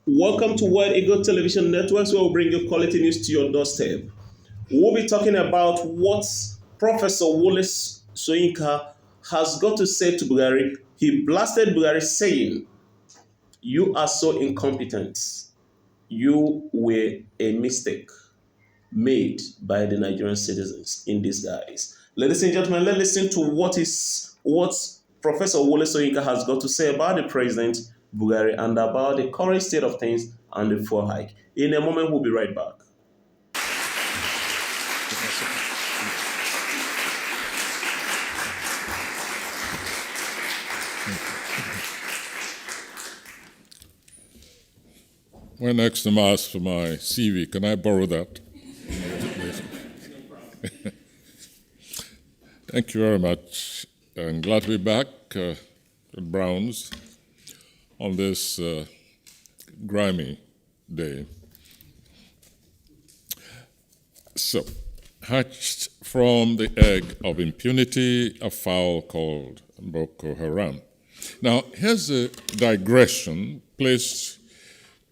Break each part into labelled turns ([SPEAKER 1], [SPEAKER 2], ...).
[SPEAKER 1] Welcome to World Eagle Television Networks, where we bring you quality news to your doorstep. We'll be talking about what Professor Wole Soyinka has got to say to Buhari. He blasted Buhari saying, "You are so incompetent. You were a mistake made by the Nigerian citizens in disguise." Ladies and gentlemen, let's listen to what Professor Wole Soyinka has got to say about the president Buhari and about the current state of things and the fuel hike. In a moment, we'll be right back.
[SPEAKER 2] When next time asked for my CV, can I borrow that? Thank you very much. I'm glad to be back at Brown's on this grimy day. So, hatched from the egg of impunity, a fowl called Boko Haram. Now, here's a digression placed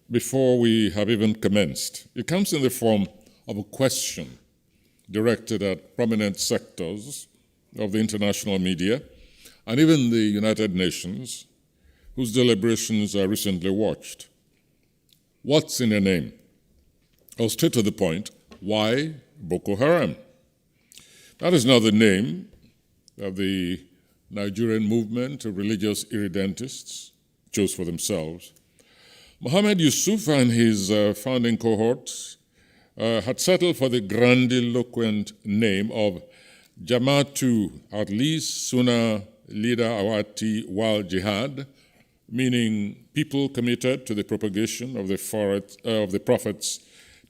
[SPEAKER 2] before we have even commenced. It comes in the form of a question directed at prominent sectors of the international media and even the United Nations, whose deliberations I recently watched. What's in a name? Or straight to the point, why Boko Haram? That is not the name that the Nigerian movement of religious irredentists chose for themselves. Mohammed Yusuf and his founding cohorts had settled for the grandiloquent name of Jama'atu at-least Sunnah Leader Awati wal Jihad, meaning people committed to the propagation of the Prophet's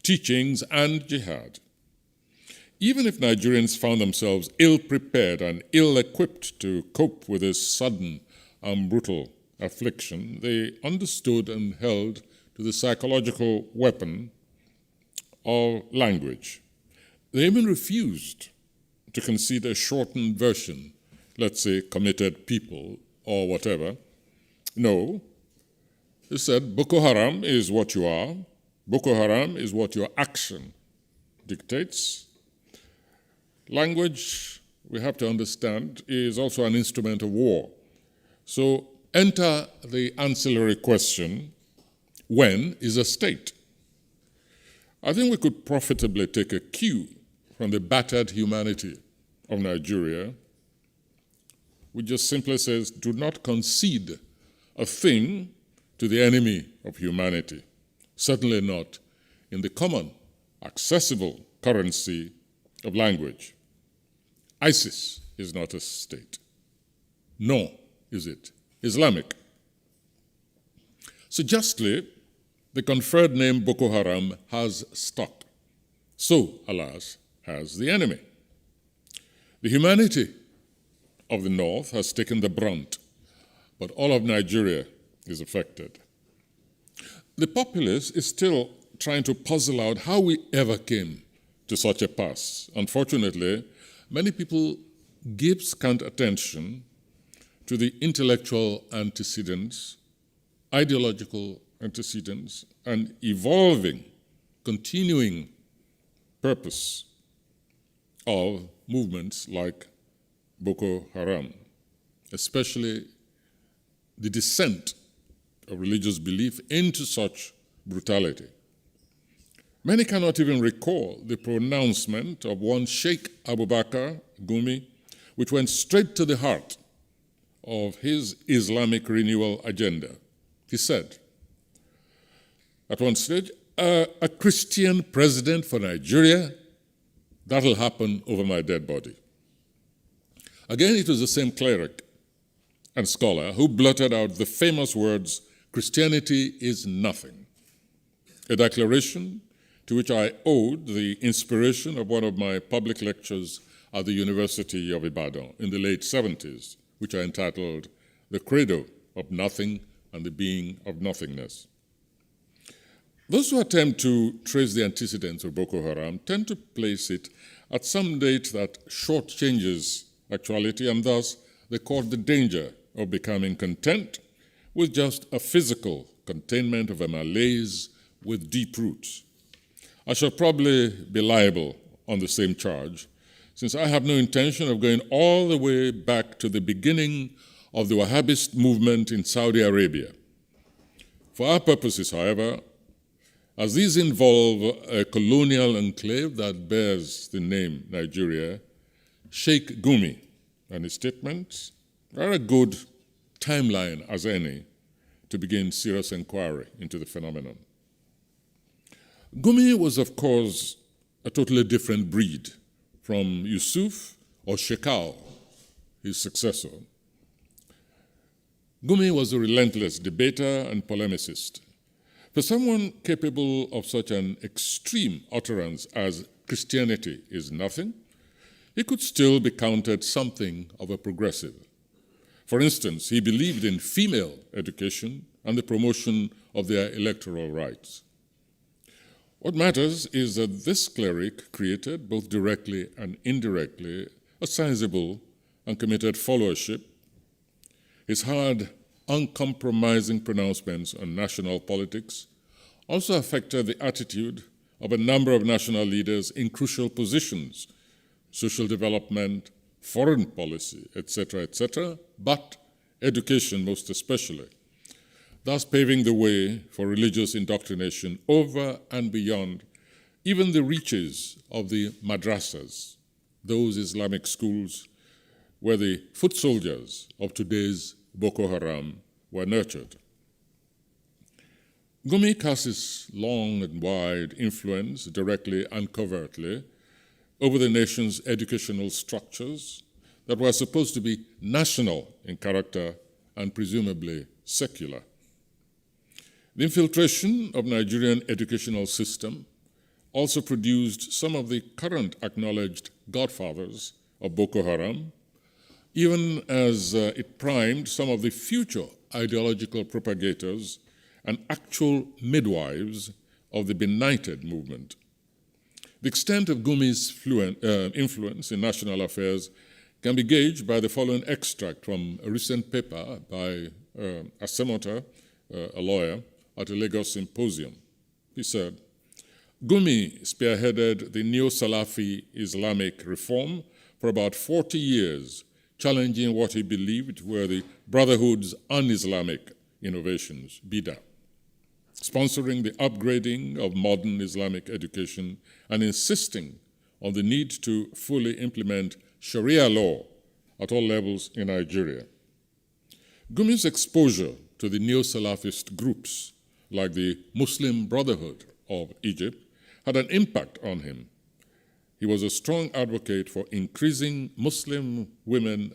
[SPEAKER 2] teachings and jihad. Even if Nigerians found themselves ill-prepared and ill-equipped to cope with this sudden and brutal affliction, they understood and held to the psychological weapon of language. They even refused to concede a shortened version, let's say committed people or whatever. No, they said Boko Haram is what you are, Boko Haram is what your action dictates. Language, we have to understand, is also an instrument of war. So enter the ancillary question, when is a state? I think we could profitably take a cue from the battered humanity of Nigeria, which just simply says, do not concede a thing to the enemy of humanity, certainly not in the common, accessible currency of language. ISIS is not a state, nor is it Islamic. So justly, the conferred name Boko Haram has stuck. So, alas, has the enemy. The humanity of the North has taken the brunt, but all of Nigeria is affected. The populace is still trying to puzzle out how we ever came to such a pass. Unfortunately, many people give scant attention to the intellectual antecedents, ideological antecedents, and evolving, continuing purpose of movements like Boko Haram, especially the descent of religious belief into such brutality. Many cannot even recall the pronouncement of one Sheikh Abubakar Gumi, which went straight to the heart of his Islamic renewal agenda. He said, at one stage, a Christian president for Nigeria, that'll happen over my dead body. Again, it was the same cleric and scholar who blurted out the famous words, Christianity is nothing, a declaration to which I owed the inspiration of one of my public lectures at the University of Ibadan in the late 70s, which I entitled The Credo of Nothing and the Being of Nothingness. Those who attempt to trace the antecedents of Boko Haram tend to place it at some date that shortchanges actuality, and thus they court the danger of becoming content with just a physical containment of a malaise with deep roots. I shall probably be liable on the same charge, since I have no intention of going all the way back to the beginning of the Wahhabist movement in Saudi Arabia. For our purposes, however, as these involve a colonial enclave that bears the name Nigeria, Sheikh Gumi and his statements are a good timeline as any to begin serious inquiry into the phenomenon. Gumi was, of course, a totally different breed from Yusuf or Shekau, his successor. Gumi was a relentless debater and polemicist. For someone capable of such an extreme utterance as Christianity is nothing, he could still be counted something of a progressive. For instance, he believed in female education and the promotion of their electoral rights. What matters is that this cleric created, both directly and indirectly, a sizable and committed followership. His hard, uncompromising pronouncements on national politics also affected the attitude of a number of national leaders in crucial positions, social development, foreign policy, etc., but education most especially, thus paving the way for religious indoctrination over and beyond even the reaches of the madrasas, those Islamic schools where the foot soldiers of today's Boko Haram were nurtured. Gumi cast his long and wide influence, directly and covertly, over the nation's educational structures that were supposed to be national in character and presumably secular. The infiltration of Nigerian educational system also produced some of the current acknowledged godfathers of Boko Haram, even as it primed some of the future ideological propagators and actual midwives of the benighted movement. The extent of Gumi's influence in national affairs can be gauged by the following extract from a recent paper by a senator, a lawyer, at a Lagos symposium. He said, Gumi spearheaded the neo-Salafi Islamic reform for about 40 years, challenging what he believed were the Brotherhood's un-Islamic innovations, Bida, sponsoring the upgrading of modern Islamic education and insisting on the need to fully implement Sharia law at all levels in Nigeria. Gumi's exposure to the neo-Salafist groups like the Muslim Brotherhood of Egypt had an impact on him. He was a strong advocate for increasing Muslim women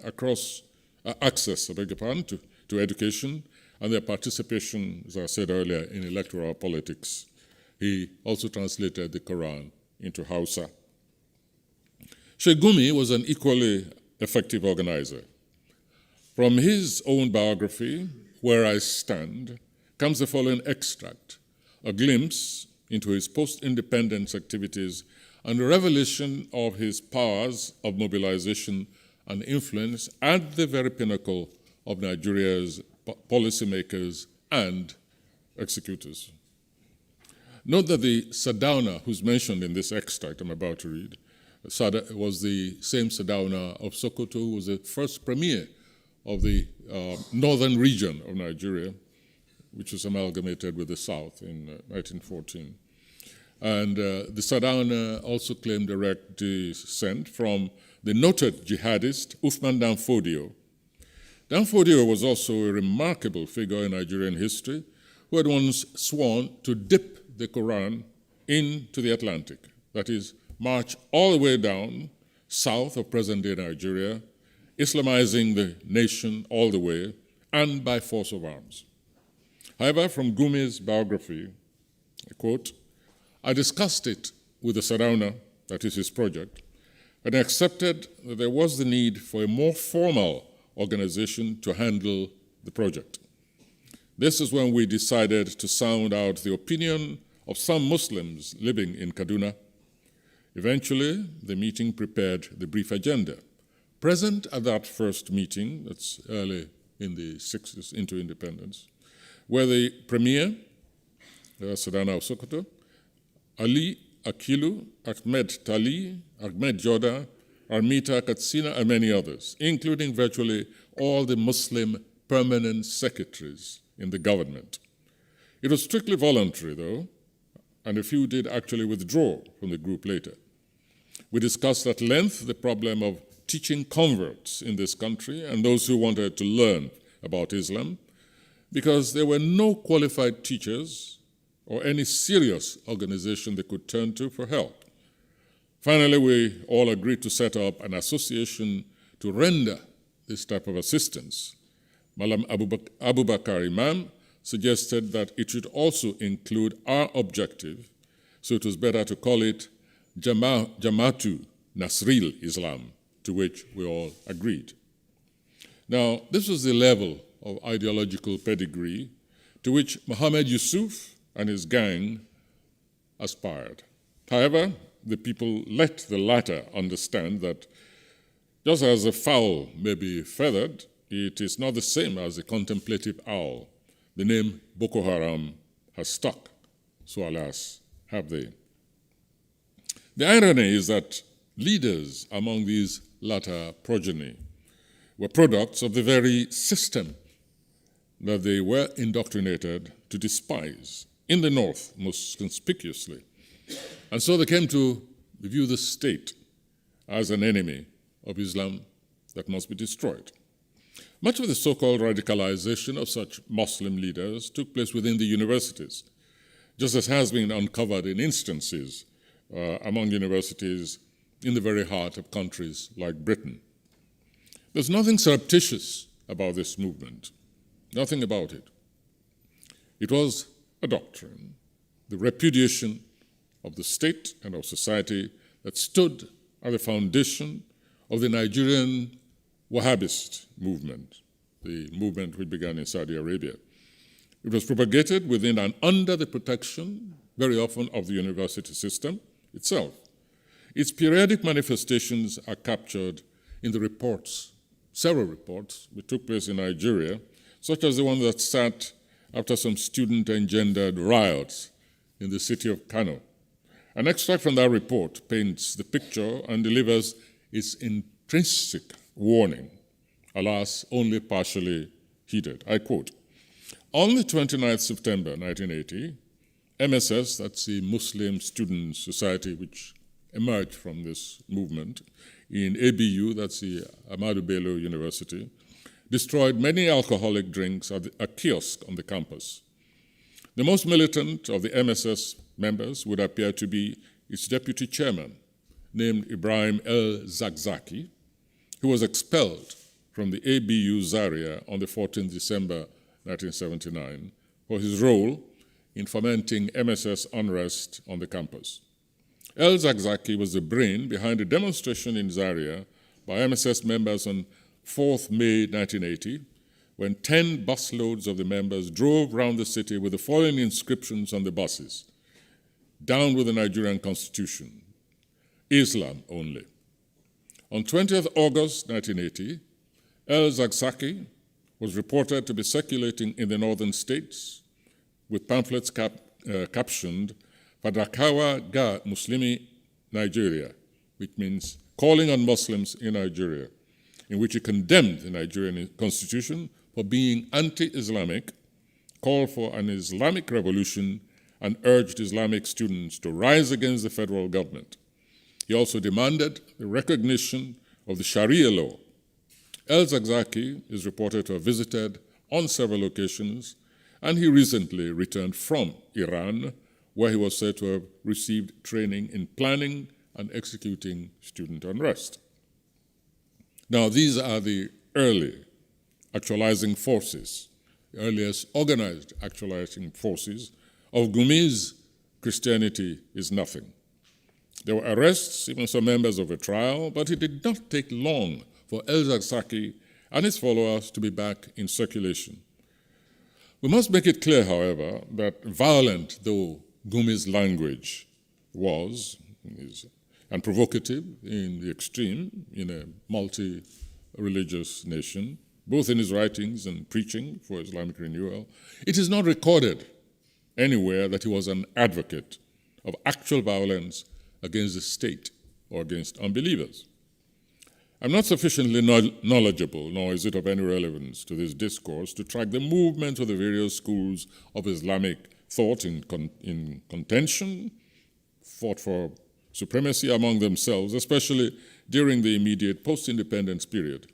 [SPEAKER 2] access to education and their participation, as I said earlier, in electoral politics. He also translated the Quran into Hausa. Sheikh Gumi was an equally effective organizer. From his own biography, Where I Stand, comes the following extract, a glimpse into his post-independence activities and a revelation of his powers of mobilization and influence at the very pinnacle of Nigeria's policymakers and executors. Note that the Sardauna who's mentioned in this extract I'm about to read was the same Sardauna of Sokoto, who was the first premier of the northern region of Nigeria, which was amalgamated with the south in 1914. And the Sardauna also claimed direct descent from the noted jihadist Uthman Danfodio. Danfodio was also a remarkable figure in Nigerian history who had once sworn to dip the Quran into the Atlantic, that is, march all the way down south of present-day Nigeria, Islamizing the nation all the way, and by force of arms. However, from Gumi's biography, I quote, I discussed it with the Sardauna, that is his project, and accepted that there was the need for a more formal organization to handle the project. This is when we decided to sound out the opinion of some Muslims living in Kaduna. Eventually, the meeting prepared the brief agenda. Present at that first meeting, that's early in the 60s into independence, were the Premier, Sadana of Sokoto, Ali Akilu, Ahmed Tali, Ahmed Joda, Armita Katsina, and many others, including virtually all the Muslim permanent secretaries in the government. It was strictly voluntary, though, and a few did actually withdraw from the group later. We discussed at length the problem of teaching converts in this country and those who wanted to learn about Islam, because there were no qualified teachers or any serious organization they could turn to for help. Finally, we all agreed to set up an association to render this type of assistance. Malam Abu Bakr Imam suggested that it should also include our objective, so it was better to call it Jamatu Nasril Islam, to which we all agreed. Now, this was the level of ideological pedigree to which Muhammad Yusuf and his gang aspired. However, the people let the latter understand that just as a fowl may be feathered, it is not the same as a contemplative owl. The name Boko Haram has stuck, so alas, have they. The irony is that leaders among these latter progeny were products of the very system that they were indoctrinated to despise, in the North most conspicuously. And so they came to view the state as an enemy of Islam that must be destroyed. Much of the so-called radicalization of such Muslim leaders took place within the universities, just as has been uncovered in instances among universities in the very heart of countries like Britain. There's nothing surreptitious about this movement, nothing about it. It was a doctrine, the repudiation of the state and of society that stood at the foundation of the Nigerian Wahhabist movement, the movement which began in Saudi Arabia. It was propagated within and under the protection, very often, of the university system itself. Its periodic manifestations are captured in the reports, several reports, which took place in Nigeria, such as the one that sat after some student-engendered riots in the city of Kano. An extract from that report paints the picture and delivers its intrinsic warning, alas, only partially heeded. I quote, "On the 29th September 1980, MSS, that's the Muslim Student Society which emerged from this movement, in ABU, that's the Ahmadu Bello University, destroyed many alcoholic drinks at a kiosk on the campus. The most militant of the MSS members would appear to be its deputy chairman, named Ibrahim El-Zakzaki, who was expelled from the ABU Zaria on the 14th December 1979 for his role in fomenting MSS unrest on the campus. El-Zakzaki was the brain behind a demonstration in Zaria by MSS members on 4th May 1980, when 10 busloads of the members drove around the city with the following inscriptions on the buses: "Down with the Nigerian Constitution, Islam only." On 20th August 1980, El-Zakzaki was reported to be circulating in the northern states with pamphlets captioned Fadakawa Ga Muslimi Nigeria, which means calling on Muslims in Nigeria, in which he condemned the Nigerian constitution for being anti-Islamic, called for an Islamic revolution, and urged Islamic students to rise against the federal government. He also demanded the recognition of the Sharia law. El-Zakzaki is reported to have visited on several occasions, and he recently returned from Iran, where he was said to have received training in planning and executing student unrest. Now, these are the early actualizing forces, the earliest organized actualizing forces of Gumi's Christianity is nothing. There were arrests, even some members of a trial, but it did not take long for El-Zakzaki and his followers to be back in circulation. We must make it clear, however, that violent though Gumi's language was, and provocative in the extreme in a multi-religious nation, both in his writings and preaching for Islamic renewal, it is not recorded anywhere that he was an advocate of actual violence against the state or against unbelievers. I'm not sufficiently knowledgeable, nor is it of any relevance to this discourse, to track the movement of the various schools of Islamic thought in contention, fought for supremacy among themselves, especially during the immediate post-independence period.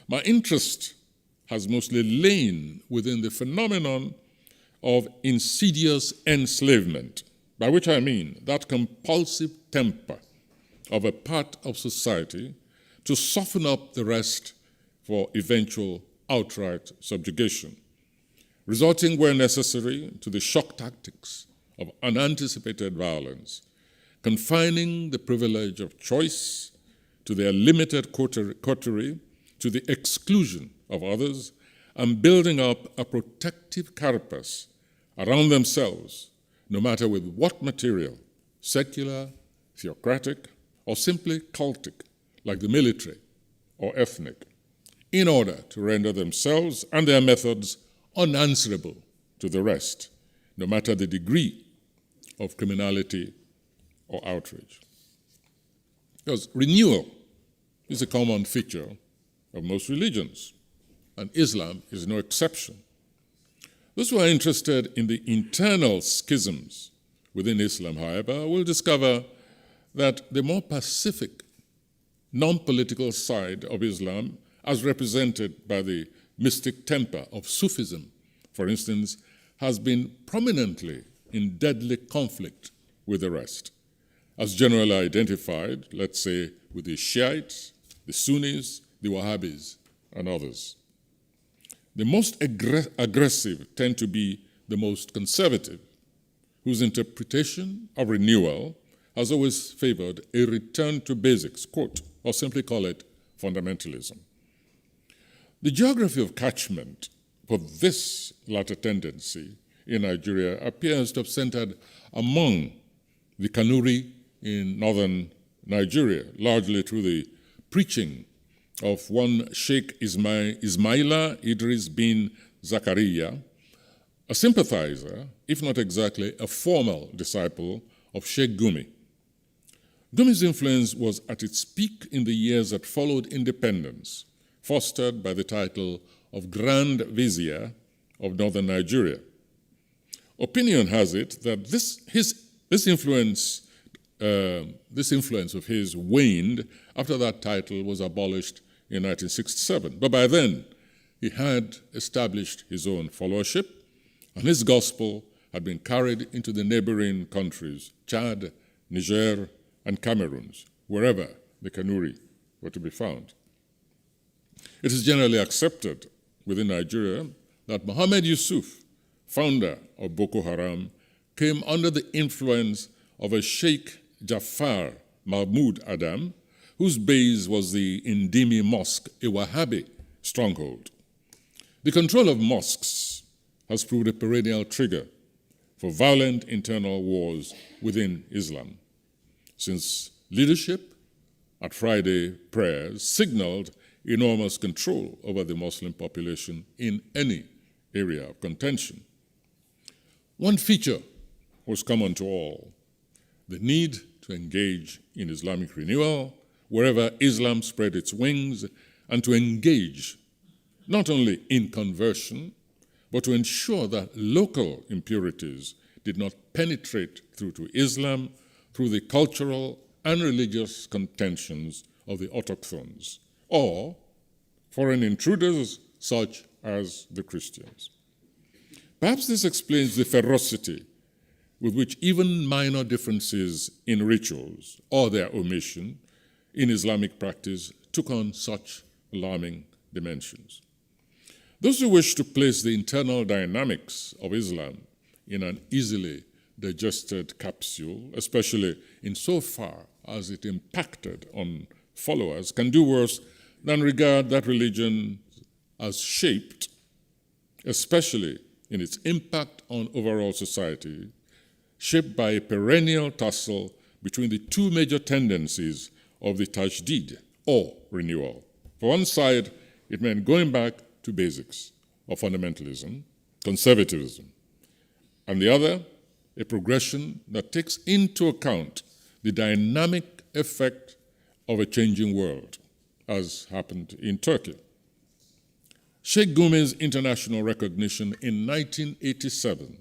[SPEAKER 2] My interest has mostly lain within the phenomenon of insidious enslavement, by which I mean that compulsive temper of a part of society to soften up the rest for eventual outright subjugation, resorting where necessary to the shock tactics of unanticipated violence, confining the privilege of choice to their limited coterie to the exclusion of others, and building up a protective carapace around themselves, no matter with what material, secular, theocratic, or simply cultic, like the military or ethnic, in order to render themselves and their methods unanswerable to the rest, no matter the degree of criminality or outrage. Because renewal is a common feature of most religions, and Islam is no exception. Those who are interested in the internal schisms within Islam, however, will discover that the more pacific, non-political side of Islam, as represented by the mystic temper of Sufism, for instance, has been prominently in deadly conflict with the rest, as generally identified, let's say, with the Shiites, the Sunnis, the Wahhabis, and others. The most aggressive tend to be the most conservative, whose interpretation of renewal has always favored a return to basics, quote, or simply call it fundamentalism. The geography of catchment for this latter tendency in Nigeria appears to have centered among the Kanuri in northern Nigeria, largely through the preaching of one Sheikh Ismaila Idris bin Zakaria, a sympathizer, if not exactly a formal disciple of Sheikh Gumi. Gumi's influence was at its peak in the years that followed independence, fostered by the title of Grand Vizier of northern Nigeria. Opinion has it that this influence of his waned after that title was abolished in 1967. But by then, he had established his own followership, and his gospel had been carried into the neighboring countries, Chad, Niger, and Cameroon, wherever the Kanuri were to be found. It is generally accepted within Nigeria that Mohammed Yusuf, founder of Boko Haram, came under the influence of a Sheikh Jafar Mahmoud Adam, whose base was the Indimi Mosque, a Wahhabi stronghold. The control of mosques has proved a perennial trigger for violent internal wars within Islam, since leadership at Friday prayers signaled enormous control over the Muslim population in any area of contention. One feature was common to all: the need to engage in Islamic renewal wherever Islam spread its wings, and to engage not only in conversion, but to ensure that local impurities did not penetrate through to Islam through the cultural and religious contentions of the autochthones, or foreign intruders such as the Christians. Perhaps this explains the ferocity with which even minor differences in rituals or their omission in Islamic practice took on such alarming dimensions. Those who wish to place the internal dynamics of Islam in an easily digested capsule, especially insofar as it impacted on followers, can do worse than regard that religion as shaped, especially in its impact on overall society, shaped by a perennial tussle between the two major tendencies of the Tajdid, or renewal. For one side, It meant going back to basics of fundamentalism, conservatism, and the other, a progression that takes into account the dynamic effect of a changing world, as happened in Turkey. Sheikh Gumi's international recognition in 1987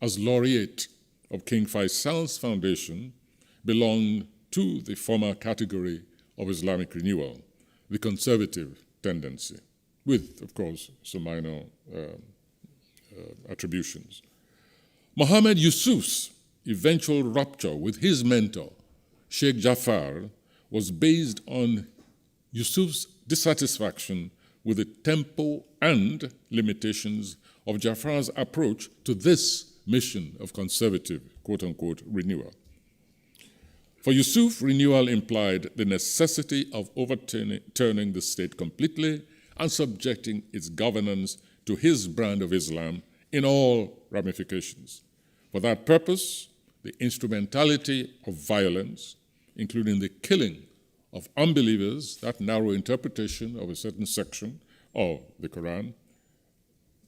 [SPEAKER 2] as laureate of King Faisal's foundation belonged to the former category of Islamic renewal, the conservative tendency, with, of course, some minor attributions. Mohammed Yusuf's eventual rupture with his mentor, Sheikh Jafar, was based on Yusuf's dissatisfaction with the tempo and limitations of Jafar's approach to this mission of conservative, quote-unquote, renewal. For Yusuf, renewal implied the necessity of overturning the state completely and subjecting its governance to his brand of Islam in all ramifications. For that purpose, the instrumentality of violence, including the killing of unbelievers, that narrow interpretation of a certain section of the Quran,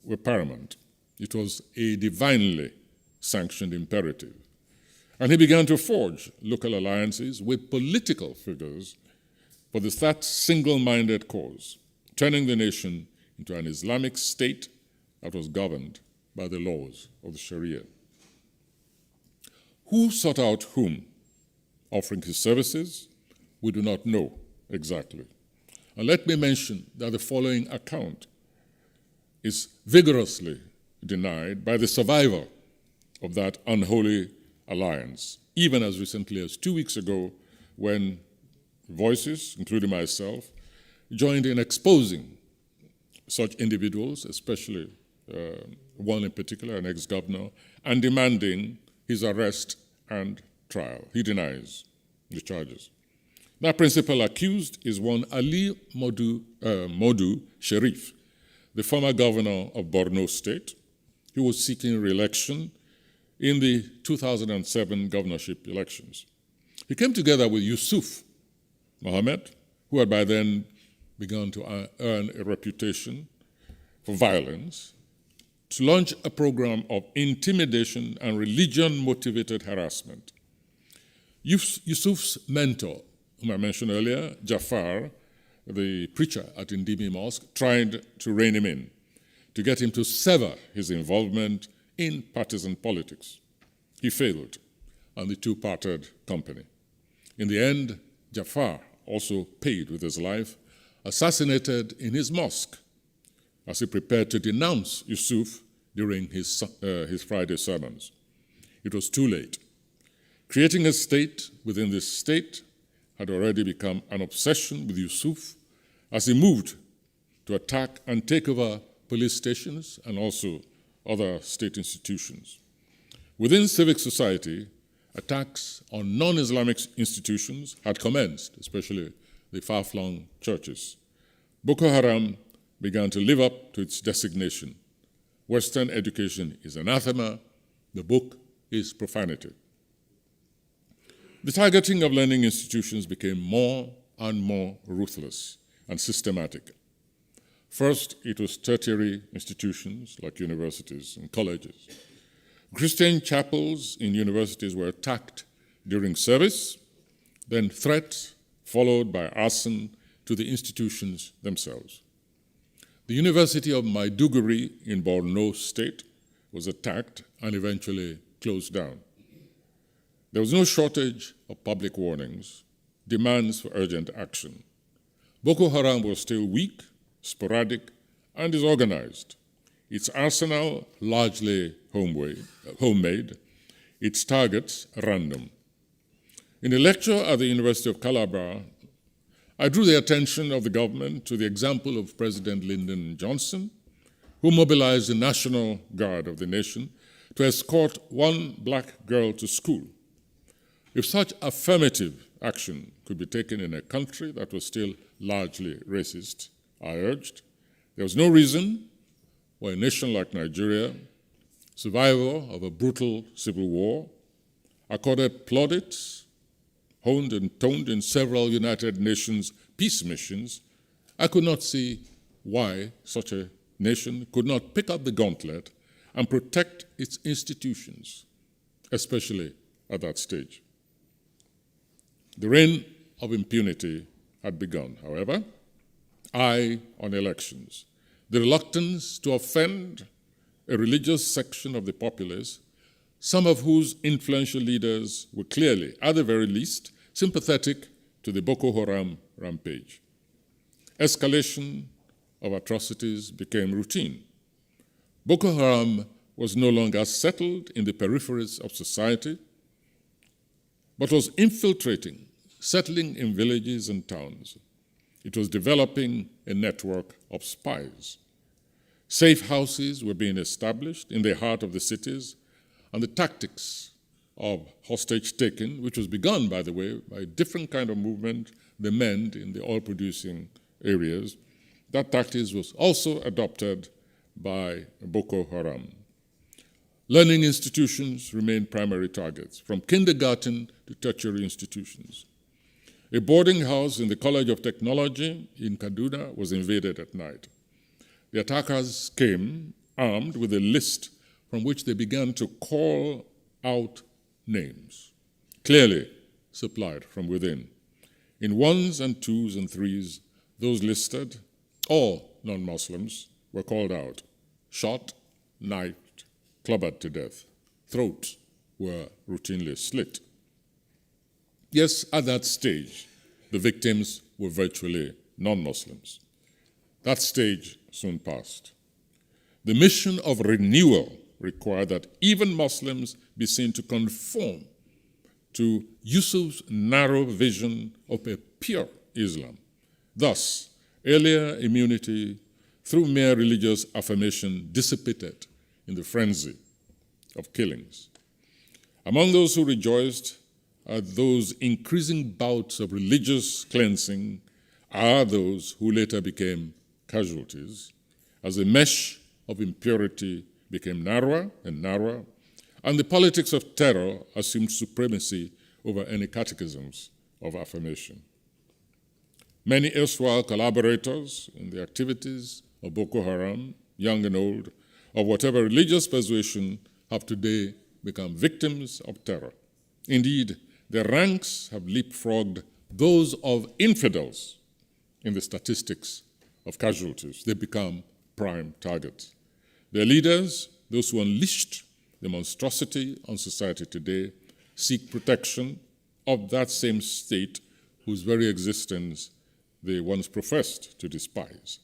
[SPEAKER 2] were paramount. It was a divinely sanctioned imperative. And he began to forge local alliances with political figures for that single-minded cause, turning the nation into an Islamic state that was governed by the laws of the Sharia. Who sought out whom, offering his services? We do not know exactly. And let me mention that the following account is vigorously denied by the survivor of that unholy alliance, even as recently as 2 weeks ago, when voices, including myself, joined in exposing such individuals, especially one in particular, an ex-governor, and demanding his arrest and trial. He denies the charges. That principal accused is one Ali Modu Sharif, the former governor of Borno State, who was seeking re-election in the 2007 governorship elections. He came together with Yusuf Mohammed, who had by then begun to earn a reputation for violence, to launch a program of intimidation and religion-motivated harassment. Yusuf's mentor, whom I mentioned earlier, Jafar, the preacher at Ndimi Mosque, tried to rein him in, to get him to sever his involvement in partisan politics. He failed, and the two parted company. In the end, Jafar also paid with his life, assassinated in his mosque, as he prepared to denounce Yusuf during his Friday sermons. It was too late. Creating a state within this state had already become an obsession with Yusuf as he moved to attack and take over police stations and also other state institutions. Within civic society, attacks on non-Islamic institutions had commenced, especially the far-flung churches. Boko Haram began to live up to its designation. Western education is anathema, the book is profanity. The targeting of learning institutions became more and more ruthless and systematic. First, it was tertiary institutions like universities and colleges. Christian chapels in universities were attacked during service, then threats followed by arson to the institutions themselves. The University of Maiduguri in Borno State was attacked and eventually closed down. There was no shortage of public warnings, demands for urgent action. Boko Haram was still weak, sporadic, and disorganized. Its arsenal largely homemade, its targets random. In a lecture at the University of Calabar, I drew the attention of the government to the example of President Lyndon Johnson, who mobilized the National Guard of the nation to escort one black girl to school. If such affirmative action could be taken in a country that was still largely racist, I urged, there was no reason why a nation like Nigeria, survivor of a brutal civil war, accorded plaudits, honed and toned in several United Nations peace missions, I could not see why such a nation could not pick up the gauntlet and protect its institutions, especially at that stage. The reign of impunity had begun, however. Eye on elections. The reluctance to offend a religious section of the populace, some of whose influential leaders were clearly, at the very least, sympathetic to the Boko Haram rampage. Escalation of atrocities became routine. Boko Haram was no longer settled in the peripheries of society, but was infiltrating, settling in villages and towns. It was developing a network of spies. Safe houses were being established in the heart of the cities, and the tactics of hostage-taking, which was begun, by the way, by a different kind of movement, the MEND in the oil-producing areas, that tactics was also adopted by Boko Haram. Learning institutions remained primary targets, from kindergarten to tertiary institutions. A boarding house in the College of Technology in Kaduna was invaded at night. The attackers came armed with a list from which they began to call out names, clearly supplied from within. In ones and twos and threes, those listed, all non-Muslims, were called out, shot, knifed, clobbered to death. Throats were routinely slit. Yes, at that stage, the victims were virtually non-Muslims. That stage soon passed. The mission of renewal required that even Muslims be seen to conform to Yusuf's narrow vision of a pure Islam. Thus, earlier immunity through mere religious affirmation dissipated in the frenzy of killings. Among those who rejoiced at those increasing bouts of religious cleansing are those who later became casualties, as the mesh of impurity became narrower and narrower, and the politics of terror assumed supremacy over any catechisms of affirmation. Many erstwhile collaborators in the activities of Boko Haram, young and old, of whatever religious persuasion, have today become victims of terror. Indeed, their ranks have leapfrogged those of infidels in the statistics of casualties. They become prime targets. Their leaders, those who unleashed the monstrosity on society today, seek protection of that same state whose very existence they once professed to despise,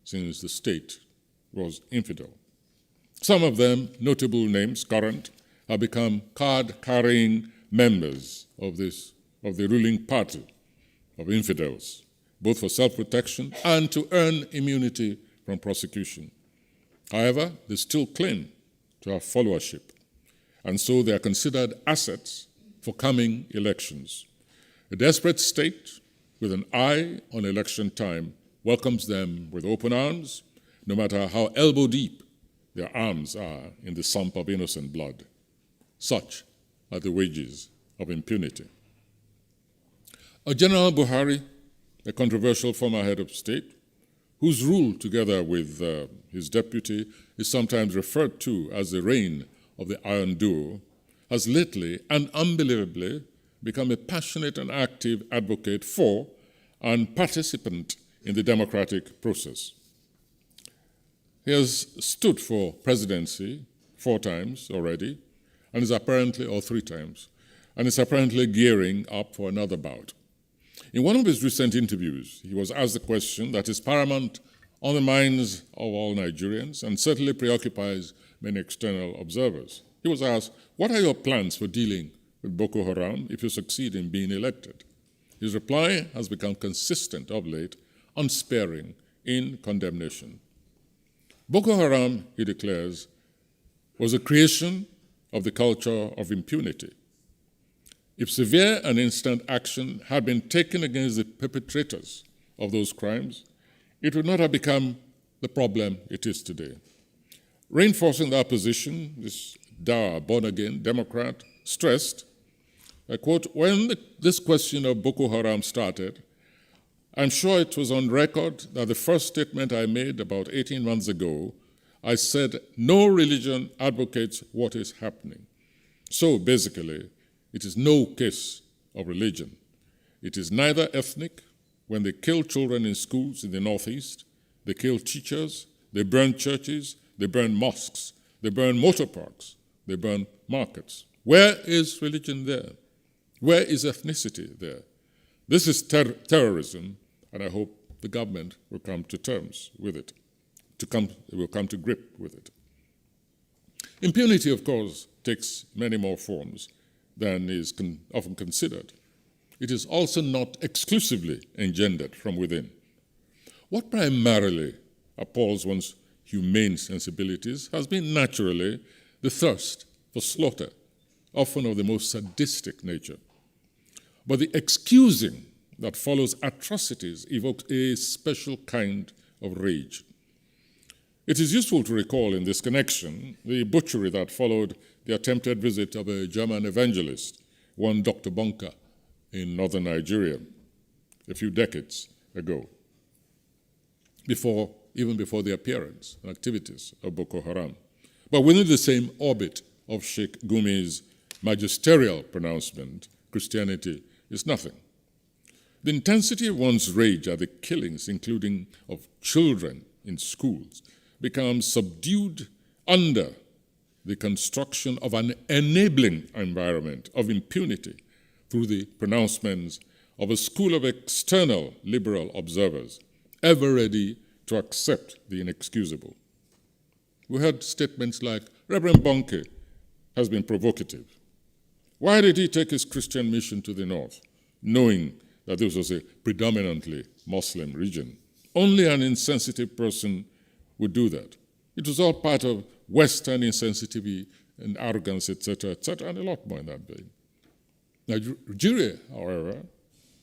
[SPEAKER 2] since the state was infidel. Some of them, notable names, current, have become card-carrying members of the ruling party of infidels, both for self-protection and to earn immunity from prosecution. However, they still claim to have followership, and so they are considered assets for coming elections. A desperate state with an eye on election time welcomes them with open arms, no matter how elbow-deep their arms are in the sump of innocent blood. Such are the wages of impunity. General Buhari, a controversial former head of state, whose rule, together with his deputy, is sometimes referred to as the reign of the Iron Duo, has lately and unbelievably become a passionate and active advocate for and participant in the democratic process. He has stood for presidency 4 times already, and is apparently, or 3 times, and is apparently gearing up for another bout. In one of his recent interviews, he was asked the question that is paramount on the minds of all Nigerians and certainly preoccupies many external observers. He was asked, what are your plans for dealing with Boko Haram if you succeed in being elected? His reply has become consistent of late, unsparing in condemnation. Boko Haram, he declares, was a creation of the culture of impunity. If severe and instant action had been taken against the perpetrators of those crimes, it would not have become the problem it is today. Reinforcing that position, this dour, born-again Democrat stressed, I quote, when this question of Boko Haram started, I'm sure it was on record that the first statement I made about 18 months ago, I said, no religion advocates what is happening. So basically, it is no case of religion. It is neither ethnic. When they kill children in schools in the Northeast, they kill teachers, they burn churches, they burn mosques, they burn motor parks, they burn markets. Where is religion there? Where is ethnicity there? This is terrorism, and I hope the government will come to terms with it, will come to grip with it. Impunity, of course, takes many more forms than is often considered. It is also not exclusively engendered from within. What primarily appalls one's humane sensibilities has been naturally the thirst for slaughter, often of the most sadistic nature. But the excusing that follows atrocities evokes a special kind of rage. It is useful to recall in this connection the butchery that followed the attempted visit of a German evangelist, one Dr. Bunker, in northern Nigeria a few decades ago, even before the appearance and activities of Boko Haram. But within the same orbit of Sheikh Gumi's magisterial pronouncement, Christianity is nothing. The intensity of one's rage at the killings, including of children in schools, becomes subdued under the construction of an enabling environment of impunity through the pronouncements of a school of external liberal observers, ever ready to accept the inexcusable. We heard statements like, Reverend Bonke has been provocative. Why did he take his Christian mission to the north, knowing that this was a predominantly Muslim region? Only an insensitive person would do that. It was all part of Western insensitivity and arrogance, etc., and a lot more in that vein. Nigeria, however,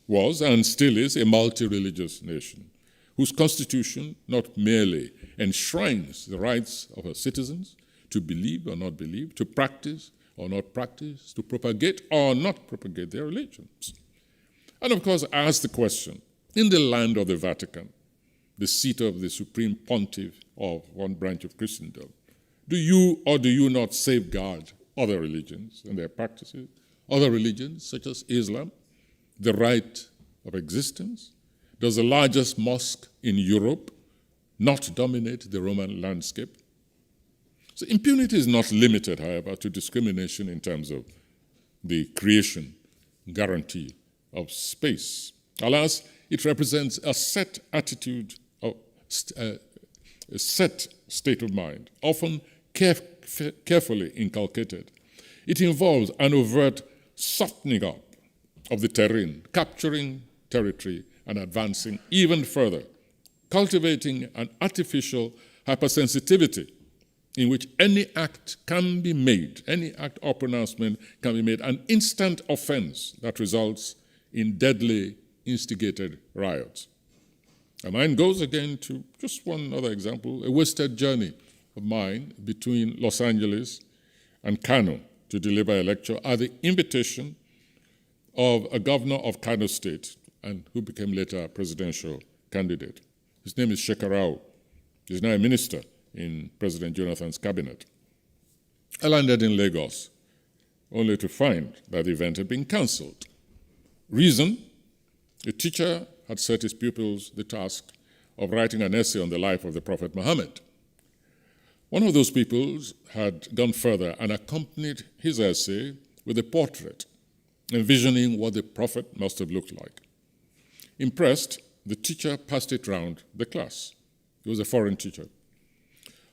[SPEAKER 2] was and still is a multi-religious nation whose constitution not merely enshrines the rights of her citizens to believe or not believe, to practice or not practice, to propagate or not propagate their religions. And of course, ask the question, in the land of the Vatican, the seat of the supreme pontiff of one branch of Christendom, do you or do you not safeguard other religions and their practices, other religions such as Islam, the right of existence? Does the largest mosque in Europe not dominate the Roman landscape? So impunity is not limited, however, to discrimination in terms of the creation guarantee of space. Alas, it represents a set attitude, a set state of mind, often carefully inculcated. It involves an overt softening up of the terrain, capturing territory and advancing even further, cultivating an artificial hypersensitivity in which any act can be made, any act or pronouncement can be made an instant offense that results in deadly instigated riots. And mine goes again to just one other example, a wasted journey of mine between Los Angeles and Kano to deliver a lecture at the invitation of a governor of Kano State and who became later a presidential candidate. His name is Shekarau. He's now a minister in President Jonathan's cabinet. I landed in Lagos only to find that the event had been cancelled. Reason? A teacher had set his pupils the task of writing an essay on the life of the Prophet Muhammad. One of those pupils had gone further and accompanied his essay with a portrait, envisioning what the Prophet must have looked like. Impressed, the teacher passed it round the class. He was a foreign teacher.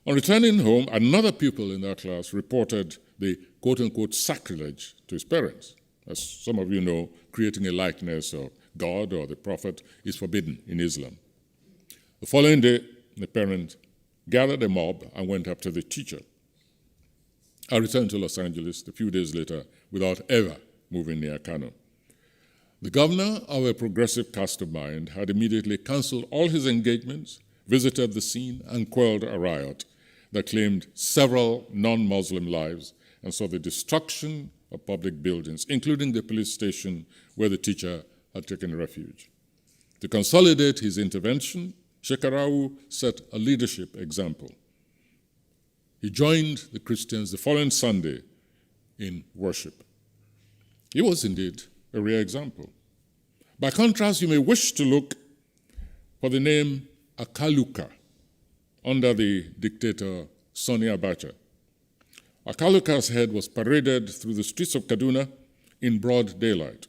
[SPEAKER 2] On returning home, another pupil in that class reported the quote-unquote sacrilege to his parents. As some of you know, creating a likeness of God or the Prophet is forbidden in Islam. The following day, the parent gathered a mob and went after the teacher. I returned to Los Angeles a few days later without ever moving near Kano. The governor of a progressive cast of mind had immediately cancelled all his engagements, visited the scene, and quelled a riot that claimed several non-Muslim lives and saw the destruction of public buildings, including the police station where the teacher had taken refuge. To consolidate his intervention, Shekarau set a leadership example. He joined the Christians the following Sunday in worship. He was indeed a rare example. By contrast, you may wish to look for the name Akaluka under the dictator Sani Abacha. Akaluka's head was paraded through the streets of Kaduna in broad daylight.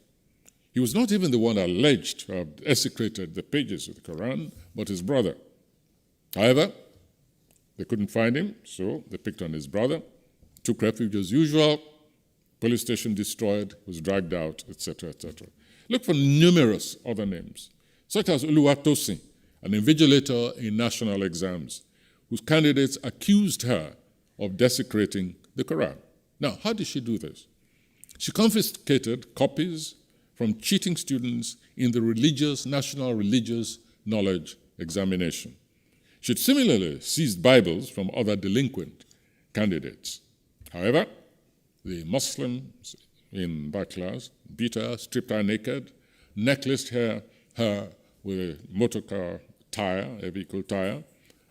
[SPEAKER 2] He was not even the one alleged to have desecrated the pages of the Quran, but his brother. However, they couldn't find him, so they picked on his brother, took refuge as usual, police station destroyed, was dragged out, etc., etc. Look for numerous other names, such as Uluwatosin, an invigilator in national exams, whose candidates accused her of desecrating the Quran. Now, how did she do this? She confiscated copies from cheating students in the National Religious Knowledge Examination. She had similarly seized Bibles from other delinquent candidates. However, the Muslims in that class beat her, stripped her naked, necklaced her with a motorcar tire, a vehicle tire,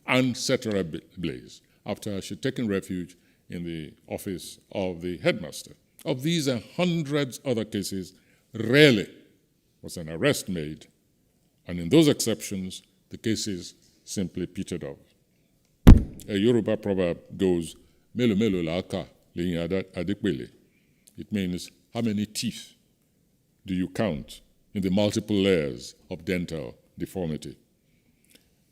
[SPEAKER 2] and set her ablaze after she had taken refuge in the office of the headmaster. Of these and hundreds other cases, rarely was an arrest made, and in those exceptions, the cases simply petered off. A Yoruba proverb goes, "Melo melo la aka leyin adepele." It means, how many teeth do you count in the multiple layers of dental deformity?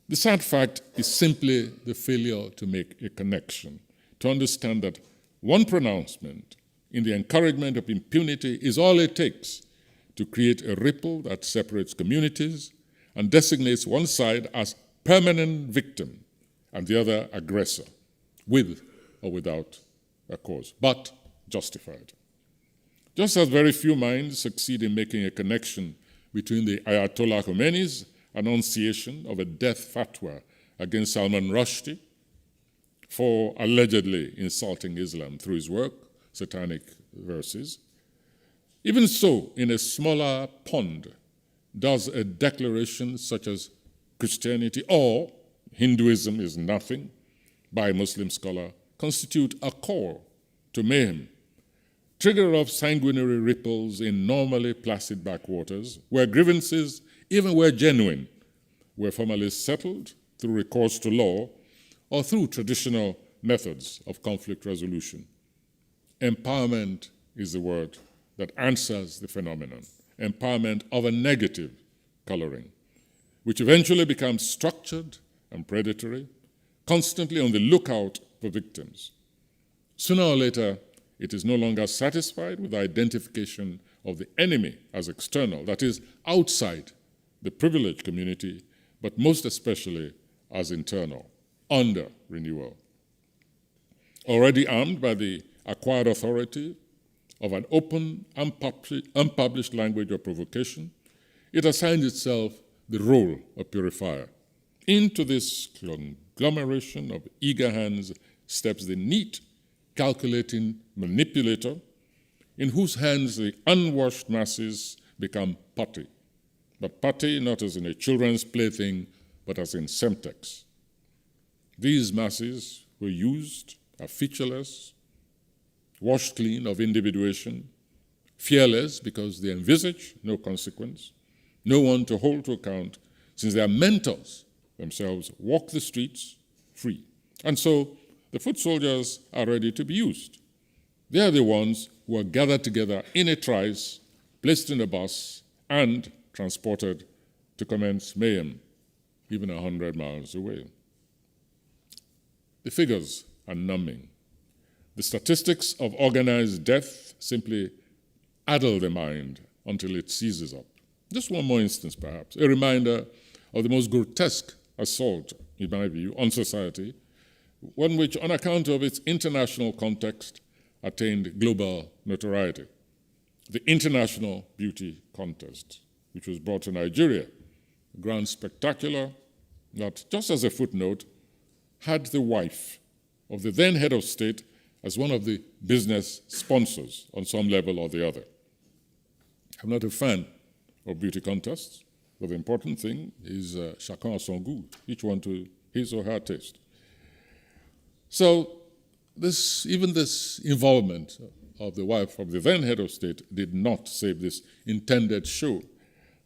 [SPEAKER 2] The sad fact is simply the failure to make a connection, to understand that one pronouncement in the encouragement of impunity is all it takes to create a ripple that separates communities and designates one side as permanent victim and the other aggressor, with or without a cause, but justified. Just as very few minds succeed in making a connection between the Ayatollah Khomeini's annunciation of a death fatwa against Salman Rushdie for allegedly insulting Islam through his work, Satanic Verses, even so, in a smaller pond, does a declaration such as Christianity or Hinduism is nothing by a Muslim scholar constitute a call to mayhem, trigger of sanguinary ripples in normally placid backwaters, where grievances, even where genuine, were formally settled through recourse to law or through traditional methods of conflict resolution. Empowerment is the word that answers the phenomenon, empowerment of a negative coloring, which eventually becomes structured and predatory, constantly on the lookout for victims. Sooner or later, it is no longer satisfied with the identification of the enemy as external, that is, outside the privileged community, but most especially as internal, under renewal. Already armed by the acquired authority of an open, unpublished language of provocation, it assigns itself the role of purifier. Into this conglomeration of eager hands steps the neat, calculating manipulator, in whose hands the unwashed masses become putty. But putty not as in a children's plaything, but as in Semtex. These masses were used, are featureless, washed clean of individuation, fearless because they envisage no consequence, no one to hold to account, since their mentors themselves walk the streets free. And so the foot soldiers are ready to be used. They are the ones who are gathered together in a trice, placed in a bus, and transported to commence mayhem, even 100 miles away. The figures are numbing. The statistics of organized death simply addle the mind until it seizes up. Just one more instance, perhaps, a reminder of the most grotesque assault, in my view, on society, one which, on account of its international context, attained global notoriety. The International Beauty Contest, which was brought to Nigeria, a grand spectacular that, just as a footnote, had the wife of the then head of state as one of the business sponsors on some level or the other. I'm not a fan of beauty contests, But the important thing is chacun à son goût, each one to his or her taste. So even this involvement of the wife of the then head of state did not save this intended show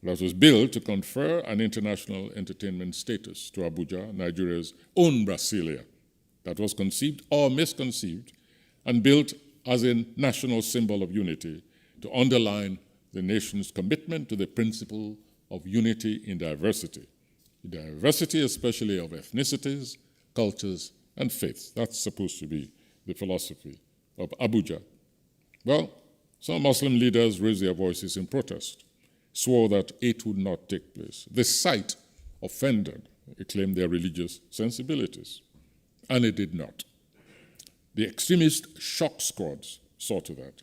[SPEAKER 2] that was built to confer an international entertainment status to Abuja, Nigeria's own Brasilia, that was conceived or misconceived and built as a national symbol of unity to underline the nation's commitment to the principle of unity in diversity. Diversity especially of ethnicities, cultures, and faiths. That's supposed to be the philosophy of Abuja. Well, some Muslim leaders raised their voices in protest, swore that it would not take place. The site offended, it claimed, their religious sensibilities, and it did not. The extremist shock squads saw to that.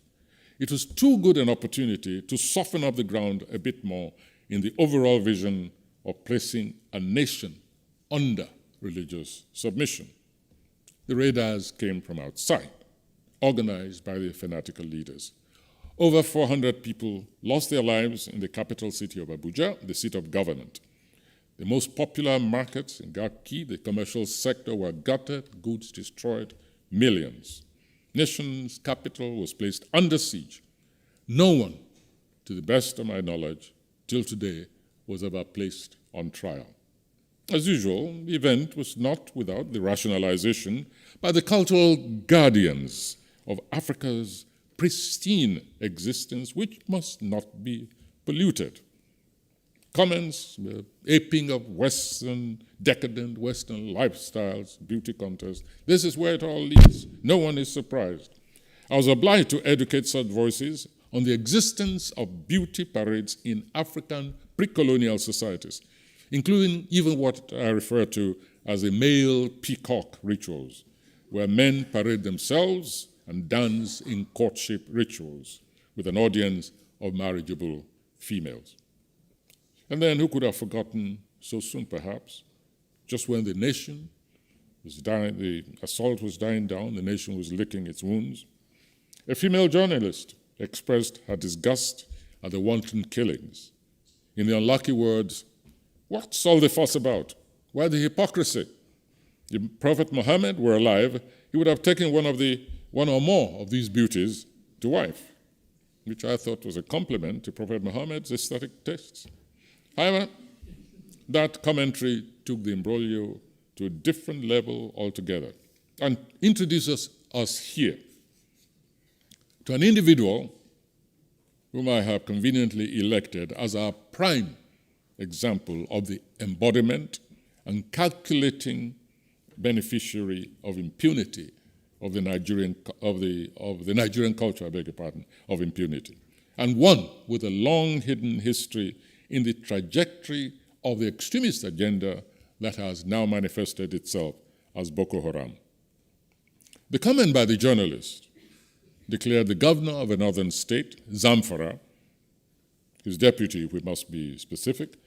[SPEAKER 2] It was too good an opportunity to soften up the ground a bit more in the overall vision of placing a nation under religious submission. The raiders came from outside, organized by the fanatical leaders. Over 400 people lost their lives in the capital city of Abuja, the seat of government. The most popular markets in Garki, the commercial sector, were gutted, goods destroyed, millions. Nation's capital was placed under siege. No one, to the best of my knowledge, till today, was ever placed on trial. As usual, the event was not without the rationalization by the cultural guardians of Africa's pristine existence, which must not be polluted. Comments, aping of decadent Western lifestyles, beauty contests. This is where it all leads. No one is surprised. I was obliged to educate such voices on the existence of beauty parades in African pre-colonial societies, including even what I refer to as the male peacock rituals, where men parade themselves and dance in courtship rituals with an audience of marriageable females. And then who could have forgotten so soon, perhaps, just when the nation was dying, the assault was dying down, the nation was licking its wounds, a female journalist expressed her disgust at the wanton killings. In the unlucky words, "What's all the fuss about? Why the hypocrisy? If Prophet Muhammad were alive, he would have taken one or more of these beauties to wife," which I thought was a compliment to Prophet Muhammad's aesthetic tastes. However, that commentary took the imbroglio to a different level altogether and introduces us here to an individual whom I have conveniently elected as our prime example of the embodiment and calculating beneficiary of impunity of the Nigerian culture, I beg your pardon, of impunity, and one with a long hidden history in the trajectory of the extremist agenda that has now manifested itself as Boko Haram. The comment by the journalist declared the governor of a northern state, Zamfara, his deputy, if we must be specific,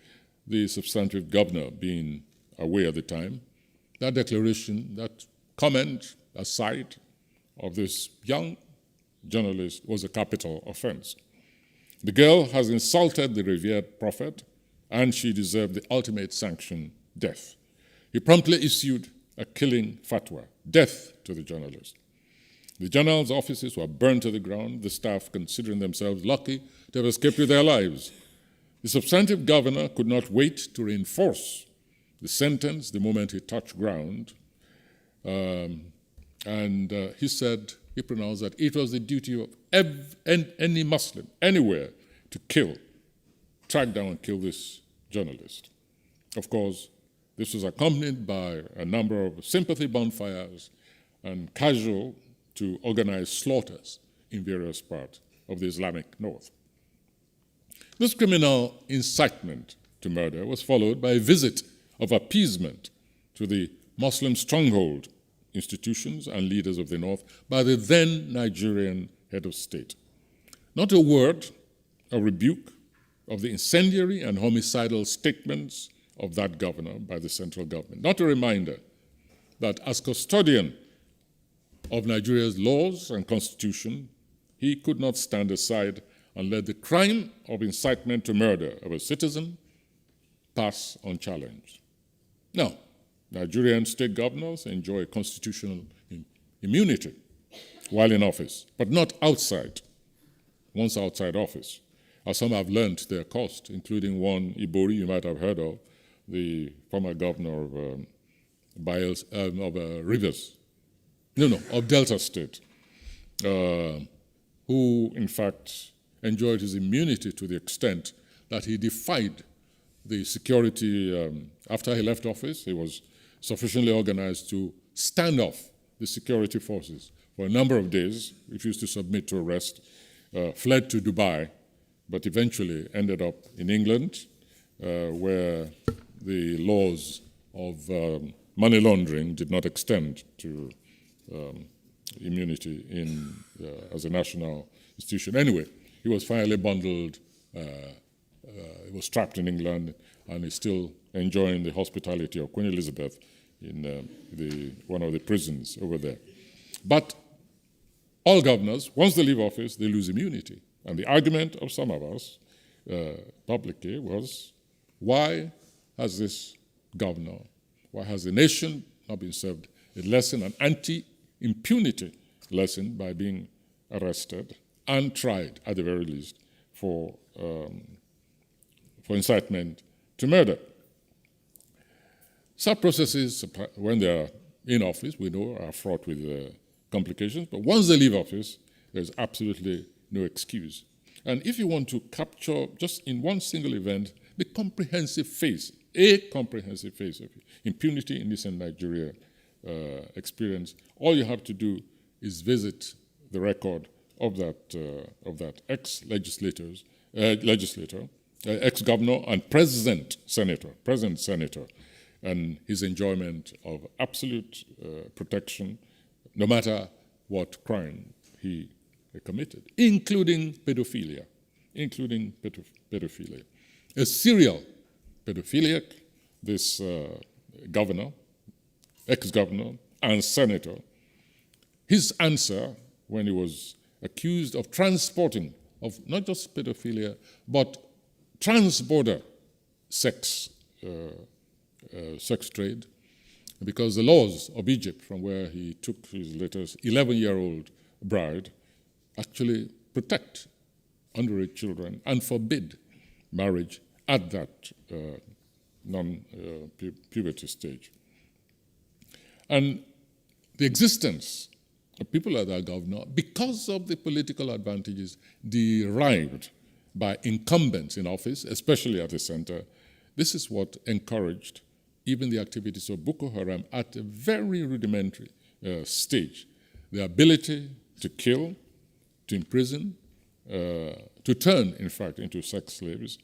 [SPEAKER 2] the substantive governor being away at the time, that declaration, that comment, aside of this young journalist was a capital offense. The girl has insulted the revered prophet, and she deserved the ultimate sanction, death. He promptly issued a killing fatwa, death to the journalist. The journal's offices were burned to the ground, the staff considering themselves lucky to have escaped with their lives. The substantive governor could not wait to reinforce the sentence the moment he touched ground, and he pronounced that it was the duty of any Muslim, anywhere, to track down and kill this journalist. Of course, this was accompanied by a number of sympathy bonfires and casual to organize slaughters in various parts of the Islamic North. This criminal incitement to murder was followed by a visit of appeasement to the Muslim stronghold institutions and leaders of the North by the then Nigerian head of state. Not a word of rebuke of the incendiary and homicidal statements of that governor by the central government. Not a reminder that as custodian of Nigeria's laws and constitution, he could not stand aside and let the crime of incitement to murder of a citizen pass unchallenged. Now, Nigerian state governors enjoy constitutional immunity while in office, but not outside, once outside office. As some have learned to their cost, including one Ibori you might have heard of, the former governor of of Delta State, who in fact enjoyed his immunity to the extent that he defied the security. After he left office, he was sufficiently organized to stand off the security forces for a number of days, refused to submit to arrest, fled to Dubai, but eventually ended up in England, where the laws of money laundering did not extend to immunity as a national institution. Anyway, he was finally bundled, he was trapped in England, and is still enjoying the hospitality of Queen Elizabeth in one of the prisons over there. But all governors, once they leave office, they lose immunity. And the argument of some of us publicly was, why has this governor, why has the nation not been served a lesson, an anti-impunity lesson, by being arrested and tried, at the very least, for incitement to murder? Such processes, when they are in office, we know, are fraught with complications, but once they leave office, there's absolutely no excuse. And if you want to capture, just in one single event, the comprehensive face, a comprehensive face of impunity in this Nigeria experience, all you have to do is visit the record of that ex-legislator, ex-governor and present senator, and his enjoyment of absolute protection, no matter what crime he committed, including pedophilia. A serial pedophiliac, this governor, ex-governor, and senator, his answer when he was accused of transporting, of not just pedophilia, but trans-border sex trade, because the laws of Egypt, from where he took his latest 11-year-old bride, actually protect underage children and forbid marriage at that non-puberty stage. And the existence of people like that governor, because of the political advantages derived by incumbents in office, especially at the center, this is what encouraged even the activities of Boko Haram at a very rudimentary stage. The ability to kill, to imprison, to turn, in fact, into sex slaves,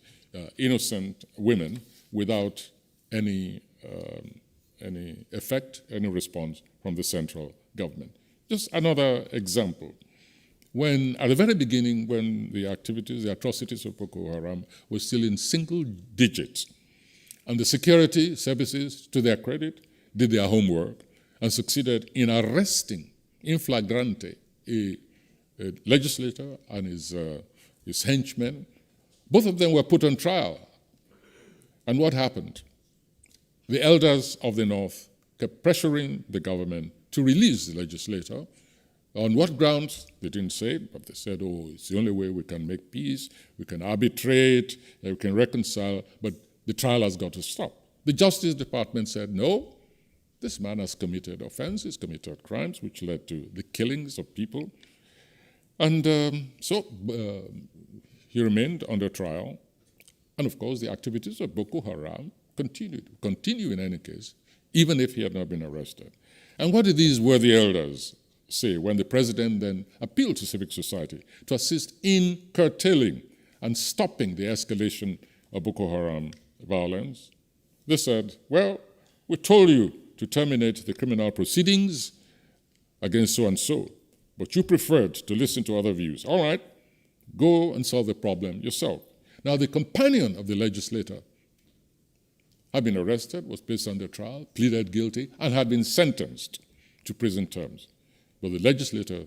[SPEAKER 2] innocent women without any effect, any response from the central government. Just another example. When, at the very beginning, when the activities, the atrocities of Boko Haram were still in single digits, and the security services, to their credit, did their homework and succeeded in arresting in flagrante a legislator and his henchmen. Both of them were put on trial. And what happened? The elders of the North kept pressuring the government to release the legislator. On what grounds? They didn't say it, but they said, oh, it's the only way we can make peace, we can arbitrate, we can reconcile, but the trial has got to stop. The Justice Department said, no, this man has committed offenses, committed crimes, which led to the killings of people. And so he remained under trial. And of course, the activities of Boko Haram continue in any case, even if he had not been arrested. And what did these worthy elders say when the president then appealed to civic society to assist in curtailing and stopping the escalation of Boko Haram violence? They said, well, we told you to terminate the criminal proceedings against so-and-so, but you preferred to listen to other views. All right, go and solve the problem yourself. Now, the companion of the legislator had been arrested, was placed under trial, pleaded guilty, and had been sentenced to prison terms. But the legislator,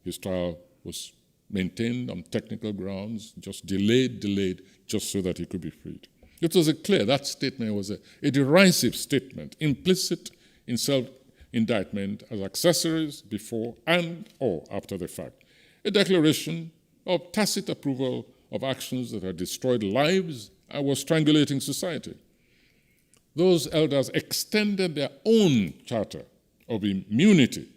[SPEAKER 2] his trial was maintained on technical grounds, just delayed, just so that he could be freed. It was that statement was a derisive statement, implicit in self-indictment as accessories before and or after the fact. A declaration of tacit approval of actions that had destroyed lives and was strangulating society. Those elders extended their own charter of immunity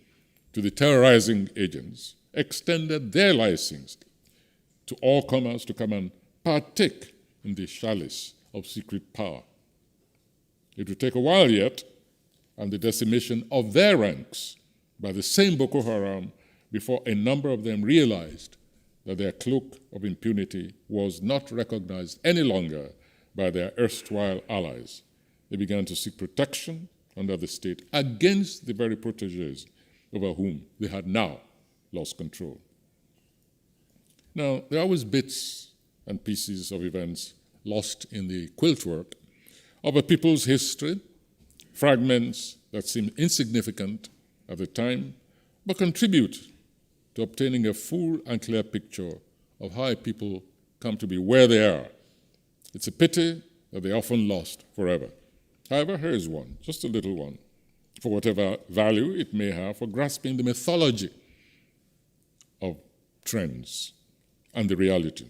[SPEAKER 2] to the terrorizing agents, extended their license to all comers to come and partake in the chalice of secret power. It will take a while yet, and the decimation of their ranks by the same Boko Haram before a number of them realized that their cloak of impunity was not recognized any longer by their erstwhile allies. They began to seek protection under the state against the very protégés over whom they had now lost control. Now, there are always bits and pieces of events lost in the quiltwork of a people's history, fragments that seem insignificant at the time, but contribute to obtaining a full and clear picture of how a people come to be where they are. It's a pity that they're often lost forever. However, here is one, just a little one, for whatever value it may have for grasping the mythology of trends and the reality,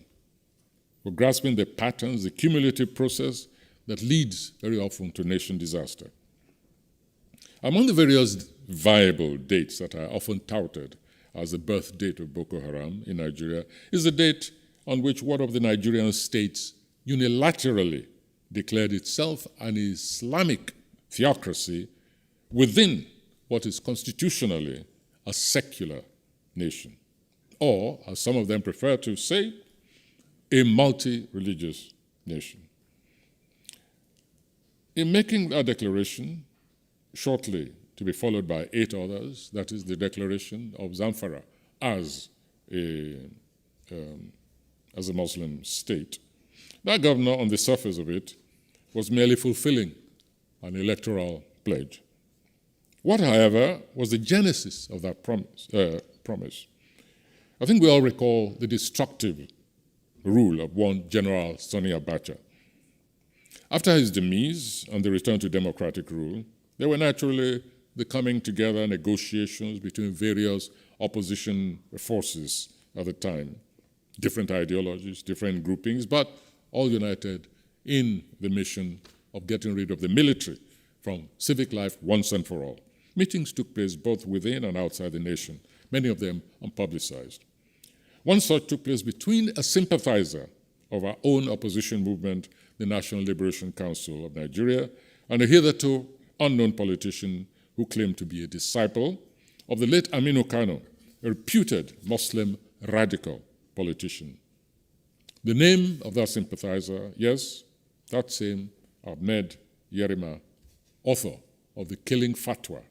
[SPEAKER 2] for grasping the patterns, the cumulative process that leads very often to nation disaster. Among the various viable dates that are often touted as the birth date of Boko Haram in Nigeria is the date on which one of the Nigerian states unilaterally declared itself an Islamic theocracy within what is constitutionally a secular nation, or, as some of them prefer to say, a multi-religious nation. In making that declaration, shortly to be followed by 8 others, that is the declaration of Zamfara as a Muslim state, that governor, on the surface of it, was merely fulfilling an electoral pledge. What, however, was the genesis of that promise? I think we all recall the destructive rule of one General Sani Abacha. After his demise and the return to democratic rule, there were naturally the coming together negotiations between various opposition forces at the time, different ideologies, different groupings, but all united in the mission of getting rid of the military from civic life once and for all. Meetings took place both within and outside the nation, many of them unpublicized. One such took place between a sympathizer of our own opposition movement, the National Liberation Council of Nigeria, and a hitherto unknown politician who claimed to be a disciple of the late Aminu Kano, a reputed Muslim radical politician. The name of that sympathizer, yes, that same Ahmed Yerima, author of the killing fatwa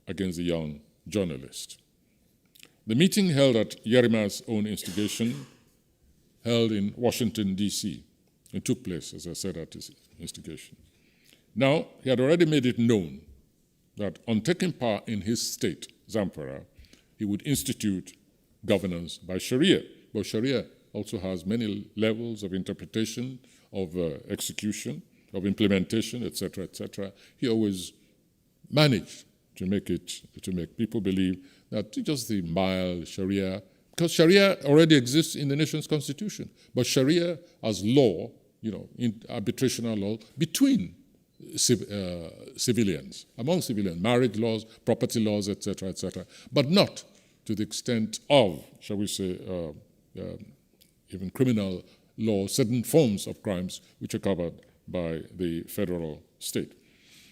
[SPEAKER 2] against the young journalist. The meeting, held at Yerima's own instigation, held in Washington, D.C., and took place, as I said, at his instigation. Now, he had already made it known that on taking power in his state, Zamfara, he would institute governance by Sharia. But Sharia also has many levels of interpretation, of execution, of implementation, etc., etc. He always managed to make people believe that just the mild Sharia, because Sharia already exists in the nation's constitution, but Sharia as law, in arbitrational law between civilians, among civilians, marriage laws, property laws, etc., etc., but not to the extent of, shall we say, even criminal law, certain forms of crimes which are covered by the federal state.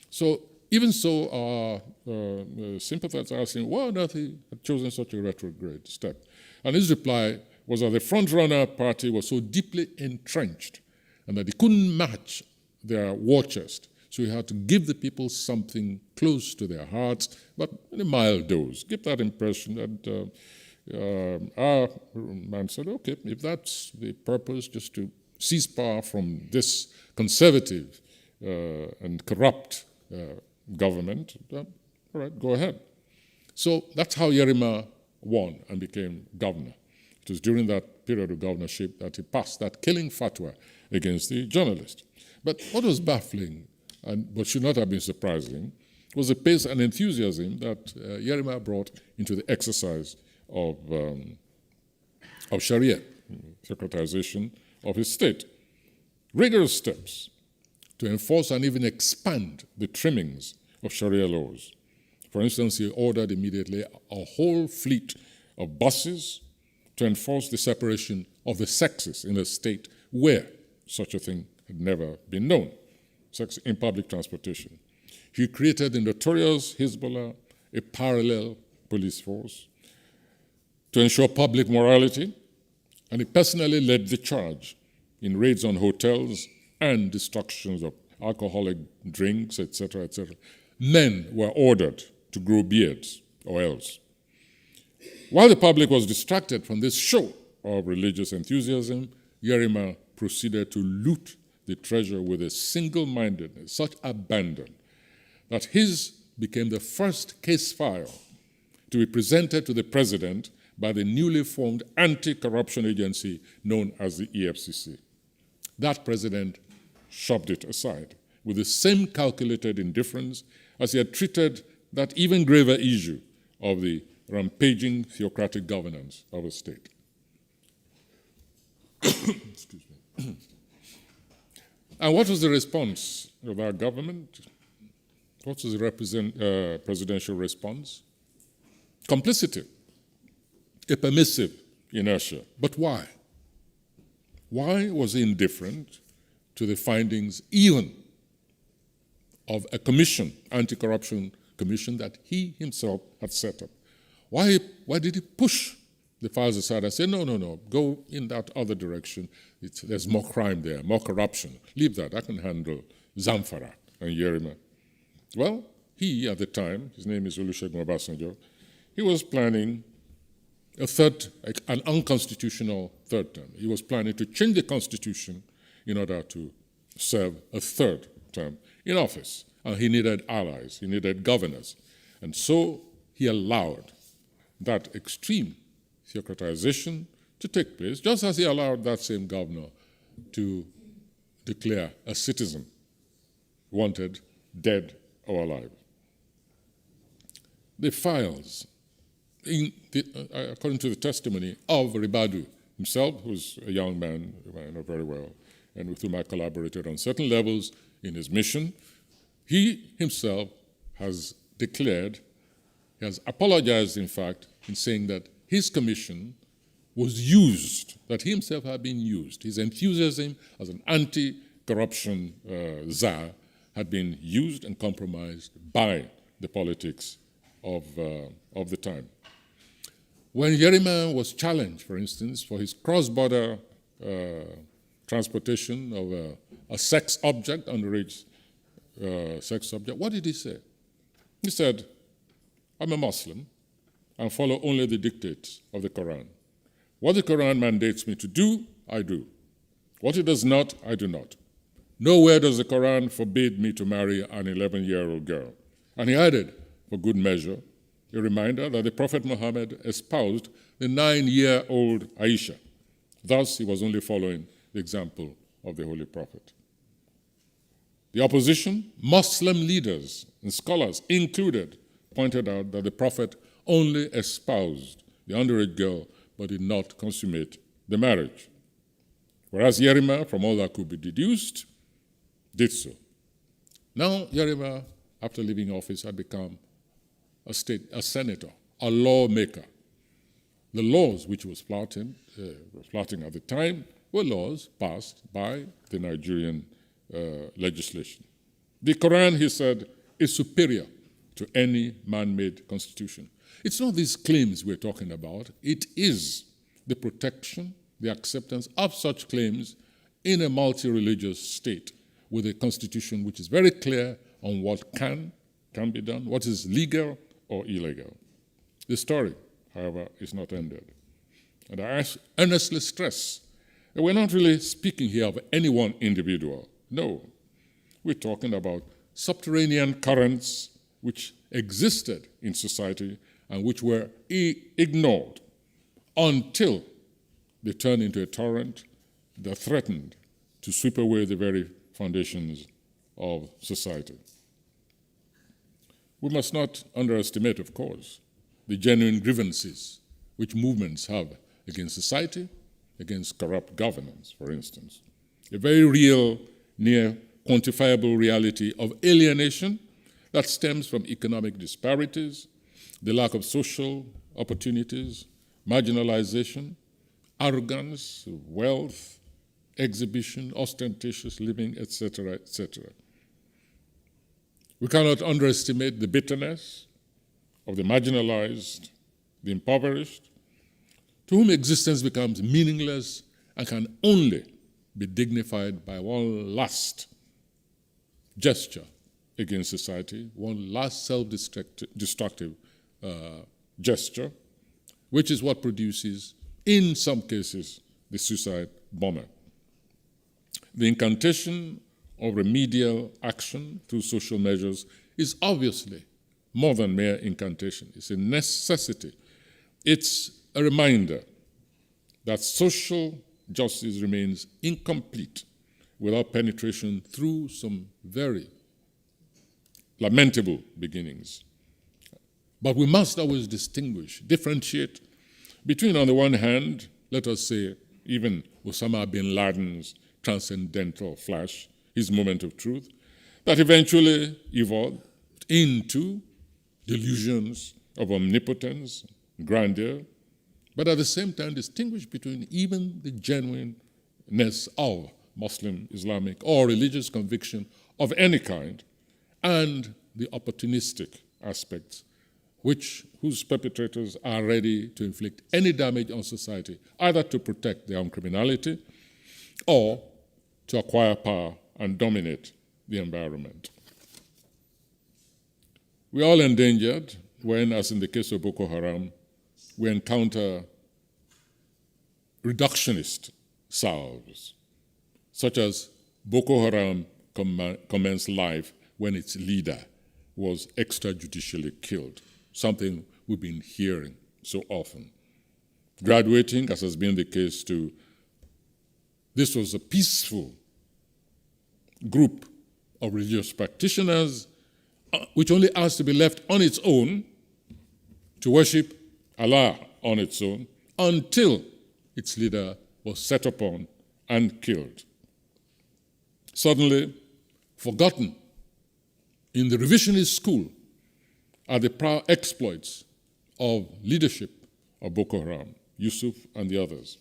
[SPEAKER 2] So even so, our sympathizers are asking, why on earth he had chosen such a retrograde step? And his reply was that the front-runner party was so deeply entrenched and that he couldn't match their war chest. So he had to give the people something close to their hearts, but in a mild dose. Give that impression that our man said, okay, if that's the purpose, just to seize power from this conservative and corrupt government, all right, go ahead. So that's how Yerima won and became governor. It was during that period of governorship that he passed that killing fatwa against the journalist. But what was baffling, and what should not have been surprising, was the pace and enthusiasm that Yerima brought into the exercise of Sharia, securitization of his state. Rigorous steps to enforce and even expand the trimmings of Sharia laws. For instance, he ordered immediately a whole fleet of buses to enforce the separation of the sexes in a state where such a thing had never been known, sex in public transportation. He created the notorious Hezbollah, a parallel police force, to ensure public morality, and he personally led the charge in raids on hotels and destructions of alcoholic drinks, etc., etc. Men were ordered to grow beards or else. While the public was distracted from this show of religious enthusiasm, Yerima proceeded to loot the treasure with a single-mindedness, such abandon, that his became the first case file to be presented to the president by the newly formed anti-corruption agency known as the EFCC. That president shoved it aside with the same calculated indifference as he had treated that even graver issue of the rampaging theocratic governance of a state. Excuse me. And what was the response of our government? What was the presidential response? Complicity, a permissive inertia. But why? Why was he indifferent to the findings even of a commission, anti-corruption commission that he himself had set up? Why did he push the files aside and say, no, go in that other direction. There's more crime there, more corruption. Leave that, I can handle Zamfara and Yerima. Well, he, at the time, his name is Olusegun Obasanjo, he was planning an unconstitutional third term. He was planning to change the constitution in order to serve a third term in office. And he needed allies, he needed governors. And so he allowed that extreme theocratization to take place, just as he allowed that same governor to declare a citizen wanted dead or alive. The files, according to the testimony of Ribadu himself, who's a young man who I know very well, and with whom I collaborated on certain levels in his mission, he himself has declared, he has apologized, in fact, in saying that his commission was used, that he himself had been used. His enthusiasm as an anti-corruption czar had been used and compromised by the politics of the time. When Yerima was challenged, for instance, for his cross-border transportation of a sex object, underage sex object, what did he say? He said, I'm a Muslim and follow only the dictates of the Quran. What the Quran mandates me to do, I do. What it does not, I do not. Nowhere does the Quran forbid me to marry an 11-year-old girl. And he added, for good measure, a reminder that the Prophet Muhammad espoused the 9-year-old Aisha. Thus, he was only following the example of the Holy Prophet. The opposition, Muslim leaders and scholars included, pointed out that the Prophet only espoused the underage girl but did not consummate the marriage. Whereas Yerima, from all that could be deduced, did so. Now, Yerima, after leaving office, had become a senator, a lawmaker. The laws which he was flouting at the time were laws passed by the Nigerian legislation. The Quran, he said, is superior to any man-made constitution. It's not these claims we're talking about. It is the protection, the acceptance of such claims in a multi-religious state with a constitution which is very clear on what can be done, what is legal or illegal. The story, however, is not ended. And I earnestly stress that we're not really speaking here of any one individual. No, we're talking about subterranean currents which existed in society and which were ignored until they turned into a torrent that threatened to sweep away the very foundations of society. We must not underestimate, of course, the genuine grievances which movements have against society, against corrupt governance, for instance. A very real, near quantifiable reality of alienation that stems from economic disparities, the lack of social opportunities, marginalization, arrogance, wealth, exhibition, ostentatious living, etc., etc. We cannot underestimate the bitterness of the marginalized, the impoverished, to whom existence becomes meaningless and can only be dignified by one last gesture against society, one last self-destructive gesture, which is what produces, in some cases, the suicide bomber. The incantation of remedial action through social measures is obviously more than mere incantation. It's a necessity. It's a reminder that social justice remains incomplete without penetration through some very lamentable beginnings. But we must always differentiate between, on the one hand, let us say, even Osama bin Laden's transcendental flash, his moment of truth, that eventually evolved into delusions of omnipotence, grandeur, but at the same time distinguish between even the genuineness of Muslim, Islamic, or religious conviction of any kind and the opportunistic aspects whose perpetrators are ready to inflict any damage on society, either to protect their own criminality or to acquire power and dominate the environment. We are all endangered when, as in the case of Boko Haram, we encounter reductionist salves, such as Boko Haram commenced life when its leader was extrajudicially killed, something we've been hearing so often. Graduating, as has been the case, to this was a peaceful group of religious practitioners which only asked to be left on its own to worship Allah on its own until its leader was set upon and killed. Suddenly, forgotten in the revisionist school are the proud exploits of leadership of Boko Haram, Yusuf and the others.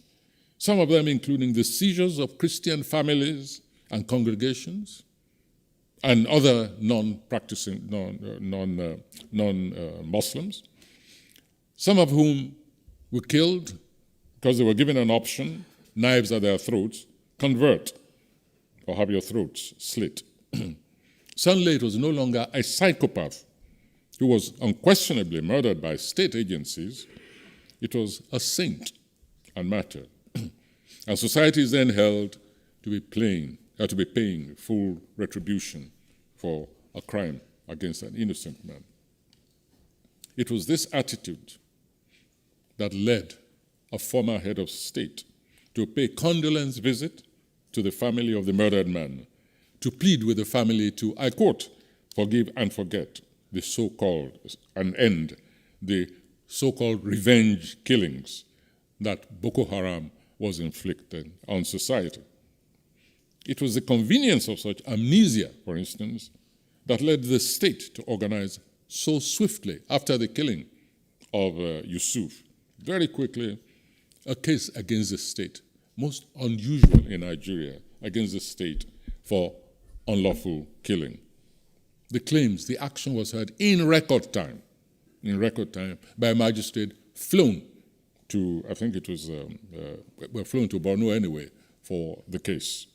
[SPEAKER 2] Some of them including the seizures of Christian families and congregations and other non-practicing, non-Muslims, some of whom were killed because they were given an option, knives at their throats, convert or have your throats slit. Suddenly it was no longer a psychopath who was unquestionably murdered by state agencies. It was a saint and martyr. And society is then held to be paying full retribution for a crime against an innocent man. It was this attitude that led a former head of state to pay condolence visit to the family of the murdered man, to plead with the family to, I quote, forgive and forget the so-called, and end the so-called revenge killings that Boko Haram was inflicting on society. It was the convenience of such amnesia, for instance, that led the state to organize so swiftly after the killing of Yusuf, very quickly, a case against the state, most unusual in Nigeria, against the state for unlawful killing. The claims, the action was heard in record time by a magistrate flown to, I think it was, flown to Borno anyway for the case.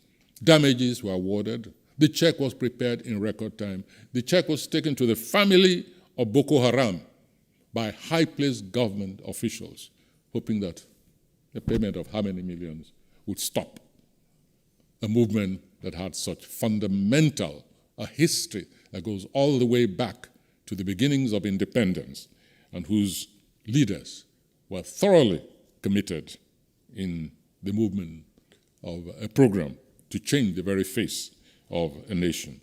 [SPEAKER 2] Damages were awarded. The check was prepared in record time. The check was taken to the family of Boko Haram by high-placed government officials, hoping that the payment of how many millions would stop a movement that had such fundamental a history that goes all the way back to the beginnings of independence and whose leaders were thoroughly committed in the movement of a program to change the very face of a nation.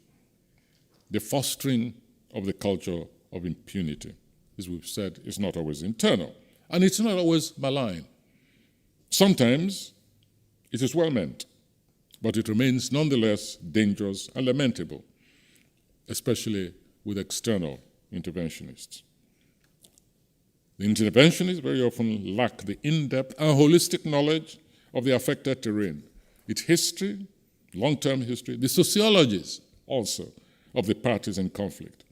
[SPEAKER 2] The fostering of the culture of impunity, as we've said, is not always internal, and it's not always malign. Sometimes it is well meant, but it remains nonetheless dangerous and lamentable, especially with external interventionists. The interventionists very often lack the in-depth and holistic knowledge of the affected terrain, its history, long-term history, the sociologies also of the parties in conflict.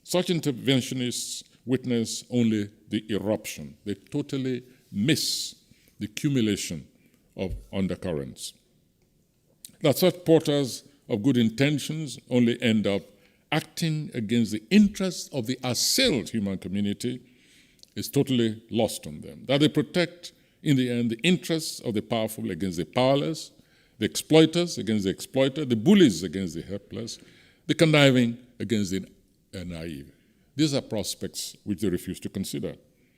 [SPEAKER 2] Such interventionists witness only the eruption. They totally miss the accumulation of undercurrents. That such porters of good intentions only end up acting against the interests of the assailed human community is totally lost on them. That they protect, in the end, the interests of the powerful against the powerless, the exploiters against the exploited, the bullies against the helpless, the conniving against the naive. These are prospects which they refuse to consider.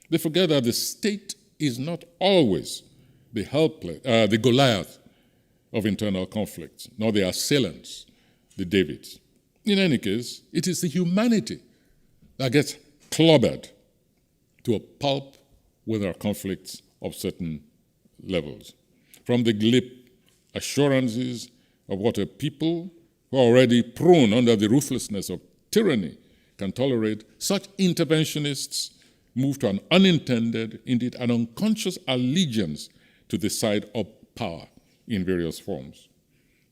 [SPEAKER 2] They forget that the state is not always the Goliath of internal conflicts, nor the assailants, the Davids. In any case, it is the humanity that gets clobbered to a pulp when there are conflicts of certain levels. From the glib assurances of what a people who are already prone under the ruthlessness of tyranny can tolerate, such interventionists move to an unintended, indeed an unconscious allegiance to the side of power in various forms.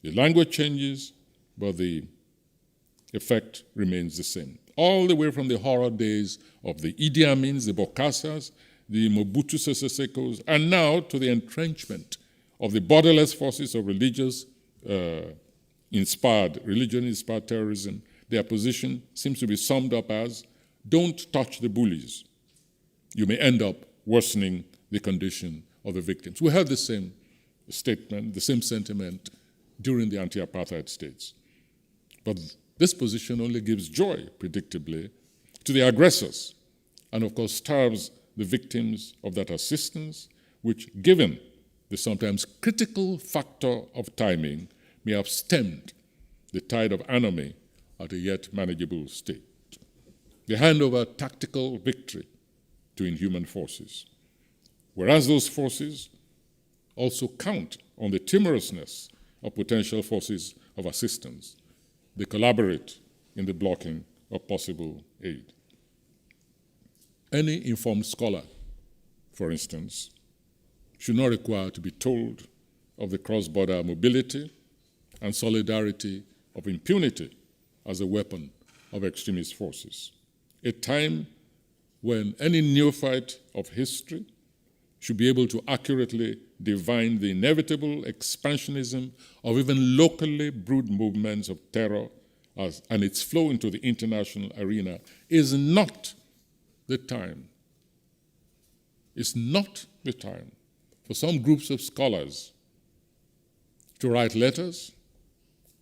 [SPEAKER 2] The language changes, but the effect remains the same. All the way from the horror days of the Idi Amins, the Bokasas, the Mobutu Sese Sekos, and now to the entrenchment of the borderless forces of religion-inspired terrorism. Their position seems to be summed up as, don't touch the bullies. You may end up worsening the condition of the victims. We had the same statement, the same sentiment during the anti-apartheid states. But this position only gives joy, predictably, to the aggressors, and of course starves the victims of that assistance, which, given the sometimes critical factor of timing, may have stemmed the tide of enemy at a yet manageable state. They hand over tactical victory to inhuman forces, whereas those forces also count on the timorousness of potential forces of assistance. They collaborate in the blocking of possible aid. Any informed scholar, for instance, should not require to be told of the cross-border mobility and solidarity of impunity as a weapon of extremist forces. A time when any neophyte of history should be able to accurately divine the inevitable expansionism of even locally brewed movements of terror and its flow into the international arena is not the time. It's not the time for some groups of scholars to write letters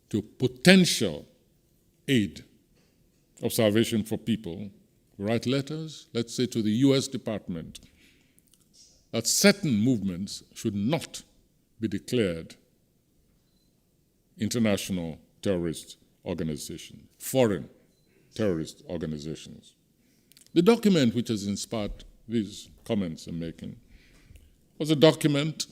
[SPEAKER 2] to potential aid of salvation for people, write letters, let's say, to the US Department, that certain movements should not be declared international terrorist organizations, foreign terrorist organizations. The document which has inspired these comments I'm making was a document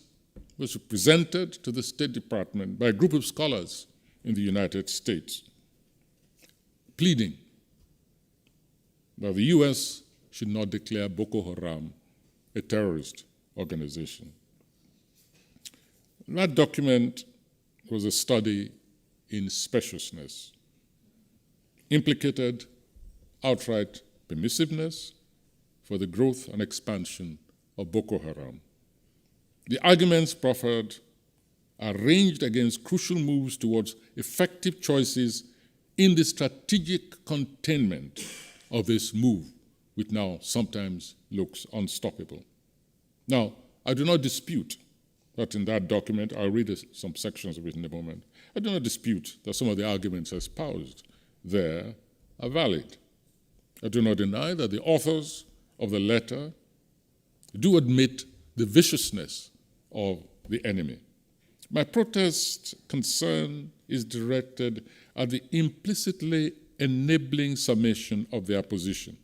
[SPEAKER 2] which was presented to the State Department by a group of scholars in the United States, pleading that the US should not declare Boko Haram a terrorist organization. That document was a study in speciousness, implicated outright permissiveness for the growth and expansion of Boko Haram. The arguments proffered are ranged against crucial moves towards effective choices in the strategic containment of this move, which now sometimes looks unstoppable. Now, I do not dispute that in that document, I'll read some sections of it in a moment, I do not dispute that some of the arguments espoused there are valid. I do not deny that the authors of the letter do admit the viciousness of the enemy. My protest concern is directed at the implicitly enabling summation of their position.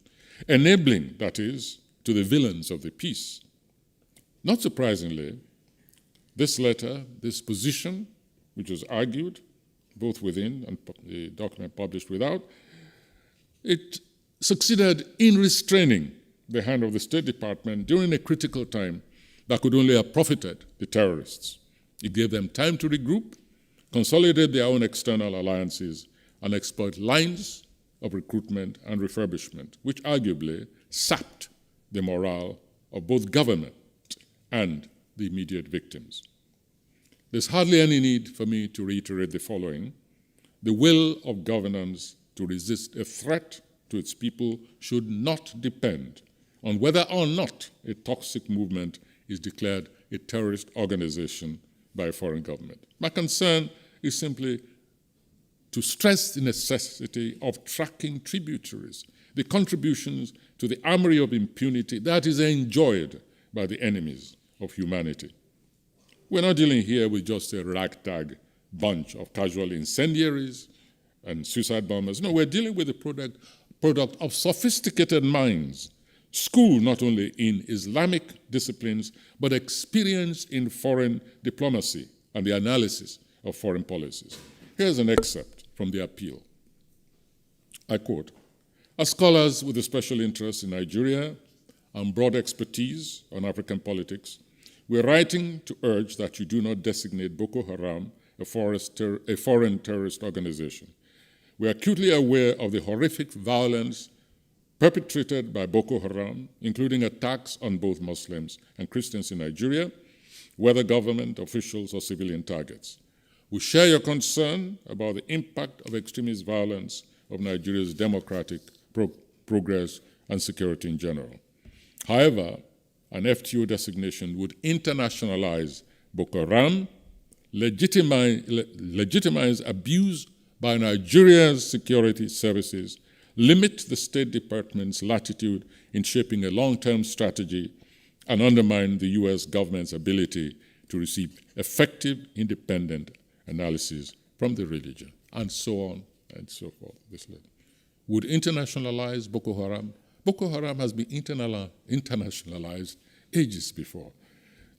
[SPEAKER 2] Enabling, that is, to the villains of the piece. Not surprisingly, this letter, this position, which was argued both within and the document published without, it succeeded in restraining the hand of the State Department during a critical time that could only have profited the terrorists. It gave them time to regroup, consolidate their own external alliances, and exploit lines of recruitment and refurbishment, which arguably sapped the morale of both government and the immediate victims. There's hardly any need for me to reiterate the following. The will of governance to resist a threat to its people should not depend on whether or not a toxic movement is declared a terrorist organization by a foreign government. My concern is simply to stress the necessity of tracking tributaries, the contributions to the armory of impunity that is enjoyed by the enemies of humanity. We're not dealing here with just a ragtag bunch of casual incendiaries and suicide bombers. No, we're dealing with a product of sophisticated minds, schooled not only in Islamic disciplines, but experienced in foreign diplomacy and the analysis of foreign policies. Here's an excerpt from the appeal. I quote, "As scholars with a special interest in Nigeria and broad expertise on African politics, we're writing to urge that you do not designate Boko Haram a foreign terrorist organization. We are acutely aware of the horrific violence perpetrated by Boko Haram, including attacks on both Muslims and Christians in Nigeria, whether government officials or civilian targets. We share your concern about the impact of extremist violence of Nigeria's democratic progress and security in general. However, an FTO designation would internationalize Boko Haram, legitimize abuse by Nigeria's security services, limit the State Department's latitude in shaping a long-term strategy, and undermine the U.S. government's ability to receive effective, independent analysis from the religion," and so on and so forth. This letter would internationalize Boko Haram. Boko Haram has been internationalized ages before.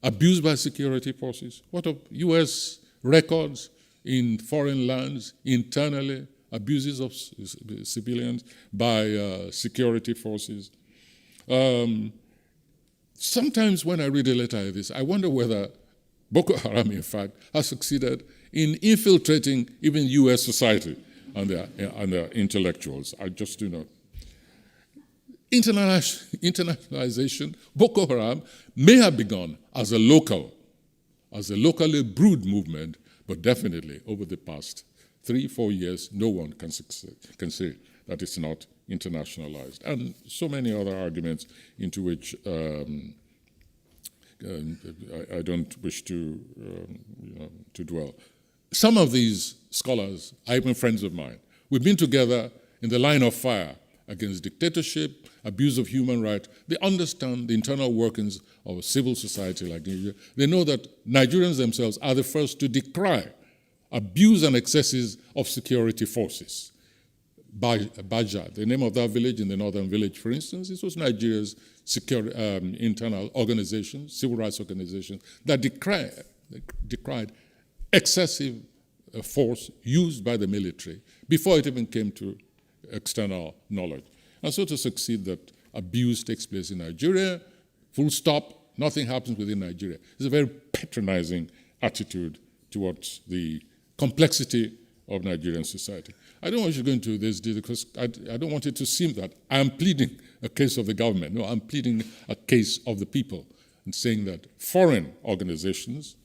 [SPEAKER 2] Abused by security forces. What of U.S. records in foreign lands, internally, abuses of civilians by security forces? Sometimes when I read a letter like this, I wonder whether Boko Haram, in fact, has succeeded in infiltrating even U.S. society and their intellectuals. I just do not. Internationalization, Boko Haram may have begun as a locally brewed movement, but definitely over the past 3-4 years, no one can say that it's not internationalized. And so many other arguments into which I don't wish to dwell. Some of these scholars are even friends of mine. We've been together in the line of fire against dictatorship, abuse of human rights. They understand the internal workings of a civil society like Nigeria. They know that Nigerians themselves are the first to decry abuse and excesses of security forces. Baja, the name of that village in the northern village, for instance, this was Nigeria's internal organization, civil rights organization, that decried excessive force used by the military before it even came to external knowledge. And so to succeed that abuse takes place in Nigeria, full stop, nothing happens within Nigeria. It's a very patronizing attitude towards the complexity of Nigerian society. I don't want you to go into this because I don't want it to seem that I'm pleading a case of the government. No, I'm pleading a case of the people and saying that foreign organizations,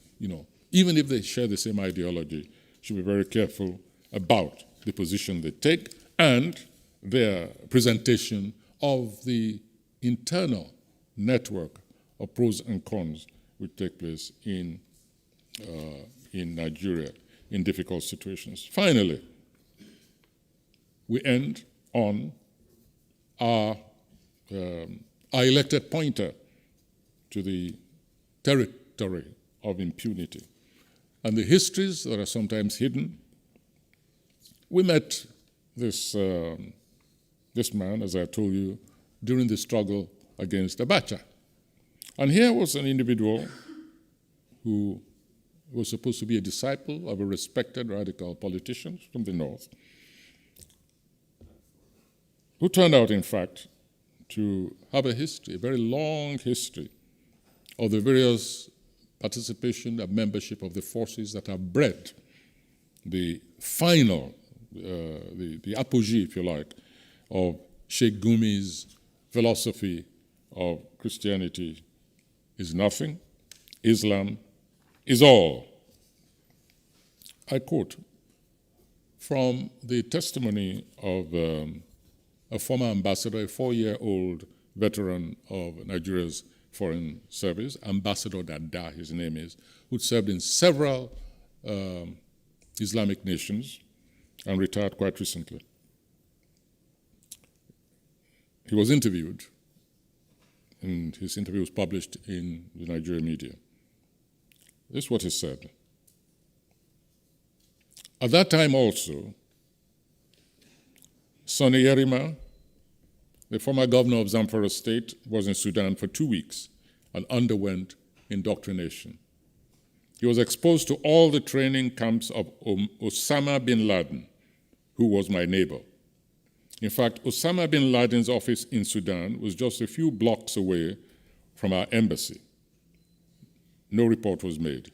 [SPEAKER 2] even if they share the same ideology, should be very careful about the position they take and their presentation of the internal network of pros and cons which take place in Nigeria in difficult situations. Finally, we end on our elected pointer to the territory of impunity and the histories that are sometimes hidden we met this man, as I told you, during the struggle against Abacha. And here was an individual who was supposed to be a disciple of a respected radical politician from the North, who turned out, in fact, to have a history, a very long history, of the various participation and membership of the forces that have bred the final, the apogee, if you like, of Sheikh Gumi's philosophy of Christianity is nothing, Islam is all. I quote from the testimony of a former ambassador, a 4-year-old veteran of Nigeria's Foreign Service, Ambassador Dada, his name is, who served in several Islamic nations and retired quite recently. He was interviewed, and his interview was published in the Nigerian media. This is what he said. At that time also, Sonny Yerima, the former governor of Zamfara State, was in Sudan for 2 weeks and underwent indoctrination. He was exposed to all the training camps of Osama bin Laden, who was my neighbor. In fact, Osama bin Laden's office in Sudan was just a few blocks away from our embassy. No report was made.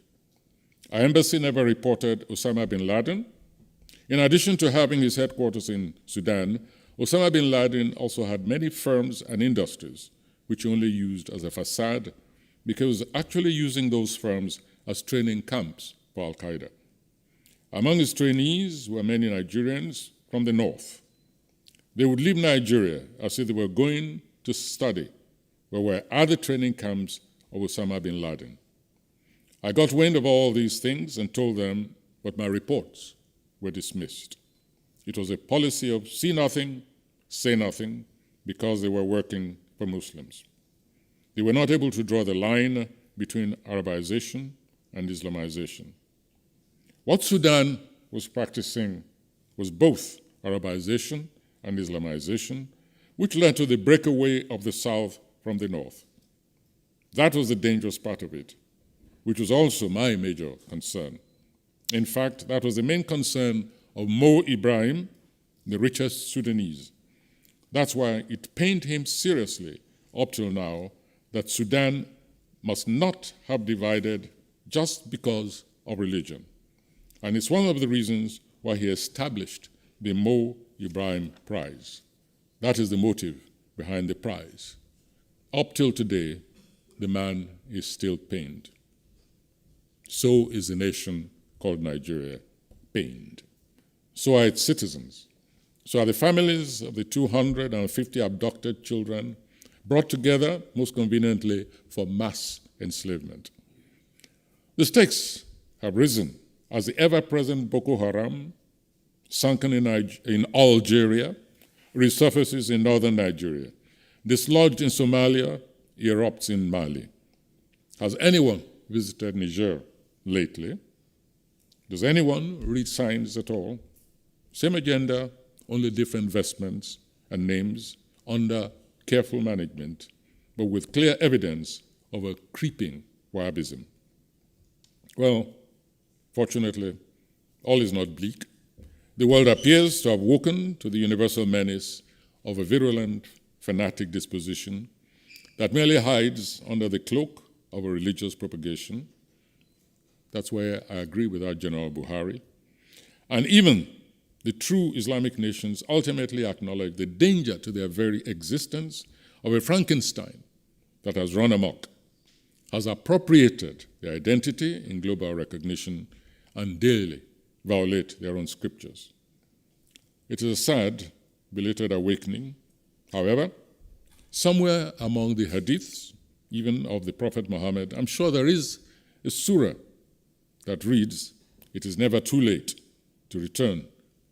[SPEAKER 2] Our embassy never reported Osama bin Laden. In addition to having his headquarters in Sudan, Osama bin Laden also had many firms and industries which he only used as a facade, because he was actually using those firms as training camps for Al-Qaeda. Among his trainees were many Nigerians from the north. They would leave Nigeria as if they were going to study, but were at the training camps of Osama bin Laden. I got wind of all these things and told them, but my reports were dismissed. It was a policy of see nothing, say nothing, because they were working for Muslims. They were not able to draw the line between Arabization and Islamization. What Sudan was practicing was both Arabization and Islamization, which led to the breakaway of the South from the North. That was the dangerous part of it, which was also my major concern. In fact, that was the main concern of Mo Ibrahim, the richest Sudanese. That's why it pained him seriously up till now that Sudan must not have divided just because of religion. And it's one of the reasons why he established the Mo Ibrahim Prize. That is the motive behind the prize. Up till today, the man is still pained. So is the nation called Nigeria pained. So are its citizens. So are the families of the 250 abducted children brought together, most conveniently, for mass enslavement. The stakes have risen as the ever-present Boko Haram, sunken in Algeria, resurfaces in northern Nigeria, dislodged in Somalia, erupts in Mali. Has anyone visited Niger lately? Does anyone read signs at all? Same agenda, only different vestments and names under careful management, but with clear evidence of a creeping Wahhabism. Well, fortunately, all is not bleak. The world appears to have woken to the universal menace of a virulent, fanatic disposition that merely hides under the cloak of a religious propagation. That's where I agree with our General Buhari. And even the true Islamic nations ultimately acknowledge the danger to their very existence of a Frankenstein that has run amok, has appropriated their identity in global recognition, and daily violate their own scriptures. It is a sad, belated awakening. However, somewhere among the hadiths, even of the Prophet Muhammad, I'm sure there is a surah that reads, "It is never too late to return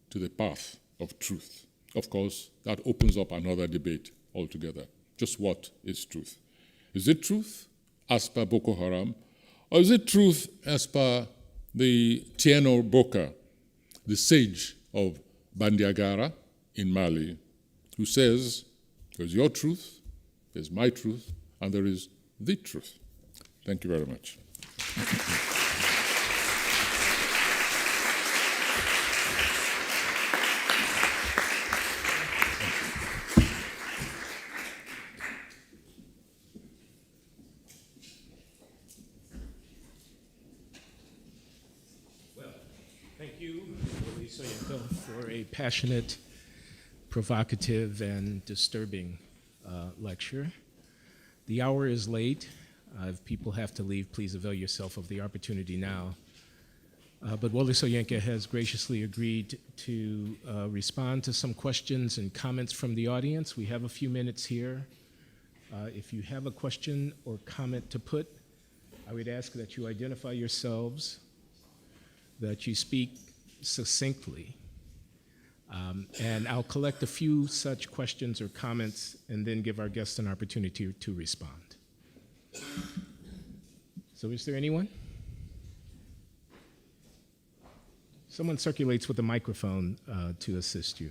[SPEAKER 2] to the path of truth." Of course, that opens up another debate altogether. Just what is truth? Is it truth as per Boko Haram, or is it truth as per the Tieno Boka, the sage of Bandiagara in Mali, who says, there's your truth, there's my truth, and there is the truth. Thank you very much.
[SPEAKER 3] Thank you, Wole Soyinka, for a passionate, provocative, and disturbing lecture. The hour is late. If people have to leave, please avail yourself of the opportunity now. But Wole Soyinka has graciously agreed to respond to some questions and comments from the audience. We have a few minutes here. If you have a question or comment to put, I would ask that you identify yourselves, that you speak succinctly, and I'll collect a few such questions or comments and then give our guests an opportunity to respond. So is there anyone? Someone circulates with a microphone to assist you.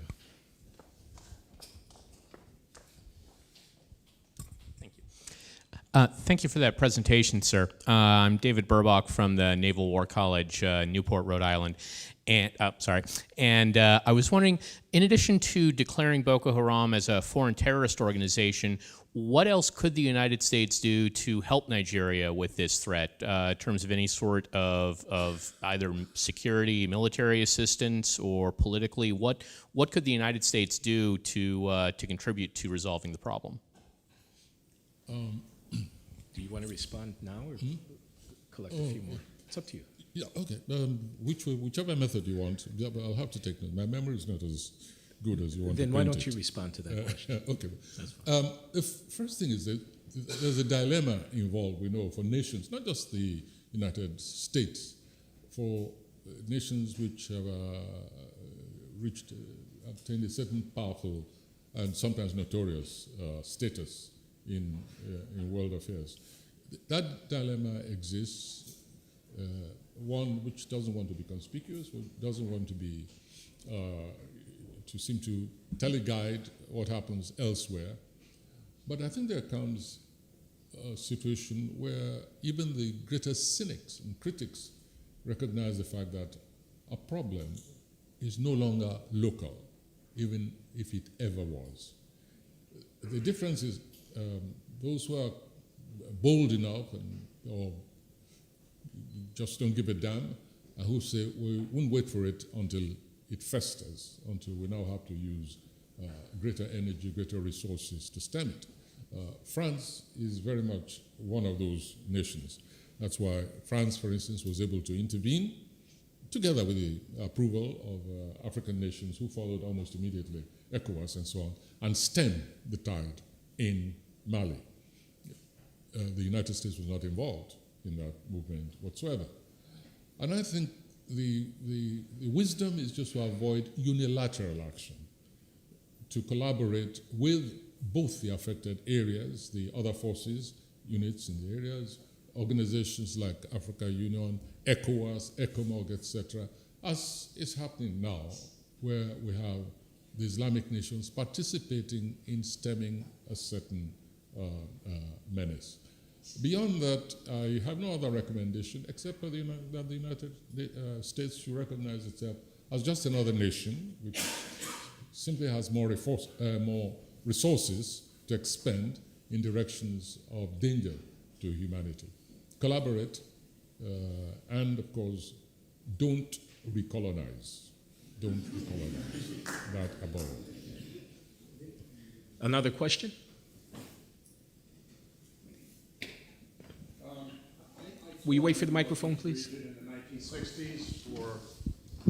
[SPEAKER 4] Thank you for that presentation, sir. I'm David Burbach from the Naval War College, Newport, Rhode Island. And I was wondering, in addition to declaring Boko Haram as a foreign terrorist organization, what else could the United States do to help Nigeria with this threat in terms of any sort of either security, military assistance, or politically? What could the United States do to contribute to resolving the problem?
[SPEAKER 3] Do you want to respond now or collect a few more? It's up to you.
[SPEAKER 2] Yeah, okay. Whichever method you want. Yeah, but I'll have to take note. My memory is not as good as you want.
[SPEAKER 3] Then why don't you respond to that question?
[SPEAKER 2] Okay. The first thing is that there's a dilemma involved, we know, for nations, not just the United States, for nations which have obtained a certain powerful and sometimes notorious status in world affairs. That dilemma exists. One which doesn't want to be conspicuous, doesn't want to be to seem to teleguide what happens elsewhere. But I think there comes a situation where even the greatest cynics and critics recognize the fact that a problem is no longer local, even if it ever was. The difference is those who are bold enough or just don't give a damn, and who say we won't wait for it until it festers, until we now have to use greater energy, greater resources to stem it. France is very much one of those nations. That's why France, for instance, was able to intervene, together with the approval of African nations who followed almost immediately, ECOWAS and so on, and stem the tide in Mali. The United States was not involved in that movement whatsoever. And I think the wisdom is just to avoid unilateral action, to collaborate with both the affected areas, the other forces, units in the areas, organizations like Africa Union, ECOWAS, ECOMOG, etc., as is happening now, where we have the Islamic nations participating in stemming a certain menace. Beyond that, I have no other recommendation except for that the United States should recognize itself as just another nation which simply has more resources to expend in directions of danger to humanity. Collaborate, and of course, don't recolonize. Don't recolonize. That above all.
[SPEAKER 3] Another question? Will you wait for the microphone, please?
[SPEAKER 5] In the 1960s for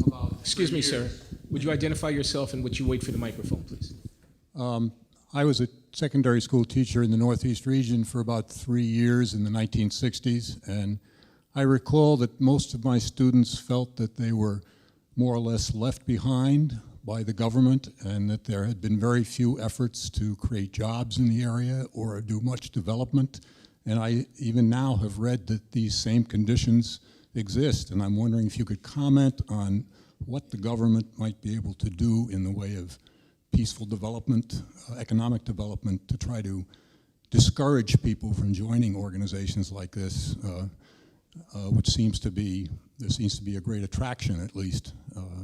[SPEAKER 5] about
[SPEAKER 3] Excuse me, sir. Would you identify yourself and would you wait for the microphone, please?
[SPEAKER 6] I was a secondary school teacher in the Northeast region for about 3 years in the 1960s, and I recall that most of my students felt that they were more or less left behind by the government and that there had been very few efforts to create jobs in the area or do much development. And I even now have read that these same conditions exist. And I'm wondering if you could comment on what the government might be able to do in the way of peaceful development, economic development, to try to discourage people from joining organizations like this, which there seems to be a great attraction, at least,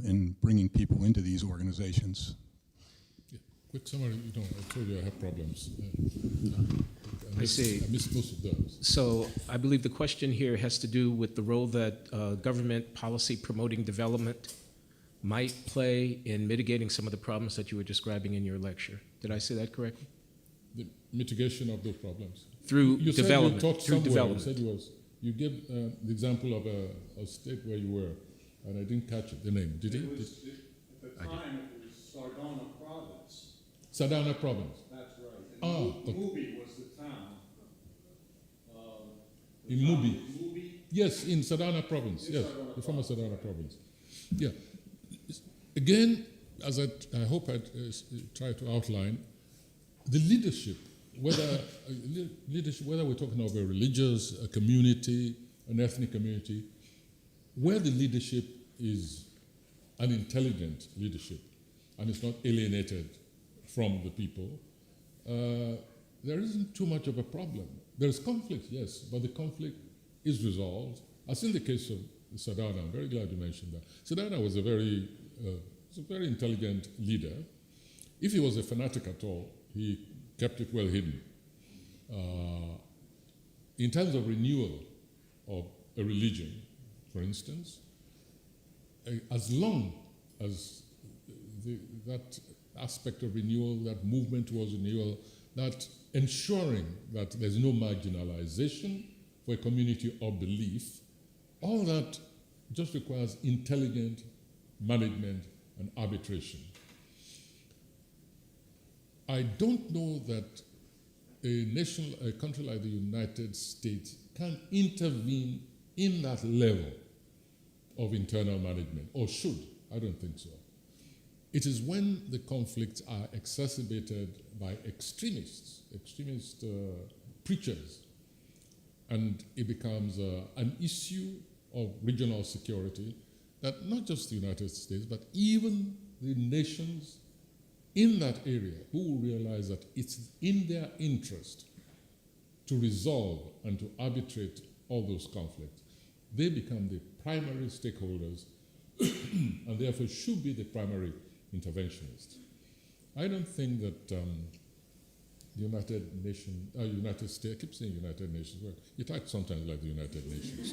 [SPEAKER 6] in bringing people into these organizations.
[SPEAKER 2] Yeah. Quick summary, I told you I have problems.
[SPEAKER 3] I see.
[SPEAKER 2] I missed most of those.
[SPEAKER 3] So I believe the question here has to do with the role that government policy promoting development might play in mitigating some of the problems that you were describing in your lecture. Did I say that correctly?
[SPEAKER 2] The mitigation of those problems.
[SPEAKER 3] Through
[SPEAKER 2] You
[SPEAKER 3] development.
[SPEAKER 2] said you taught
[SPEAKER 3] through
[SPEAKER 2] somewhere.
[SPEAKER 3] development.
[SPEAKER 2] You gave the example of a state where you were, and I didn't catch it, the name. Did you?
[SPEAKER 5] At the time, it was Sardona Province.
[SPEAKER 2] Sadana Province.
[SPEAKER 5] That's right. And
[SPEAKER 2] okay.
[SPEAKER 5] Mubi was the town.
[SPEAKER 2] In Mubi.
[SPEAKER 5] Mubi.
[SPEAKER 2] Yes, in Sadana Province. Yes,
[SPEAKER 5] Sardana
[SPEAKER 2] the former Sadana Province. Yeah. Again, as I hope I try to outline, the leadership, whether we're talking of a religious, a community, an ethnic community, where the leadership is an intelligent leadership and it's not alienated from the people, there isn't too much of a problem. There is conflict, yes, but the conflict is resolved. As in the case of Sadana, I'm very glad you mentioned that. Sadana was a very intelligent leader. If he was a fanatic at all, he kept it well hidden. In terms of renewal of a religion, for instance, as long as that aspect of renewal, that movement towards renewal, that ensuring that there's no marginalization for a community or belief, all that just requires intelligent management and arbitration. I don't know that a country like the United States can intervene in that level of internal management, or should. I don't think so. It is when the conflicts are exacerbated by extremist preachers, and it becomes an issue of regional security that not just the United States, but even the nations in that area who will realize that it's in their interest to resolve and to arbitrate all those conflicts. They become the primary stakeholders and therefore should be the primary interventionists. I don't think that the United States, I keep saying United Nations, well, it acts sometimes like the United Nations,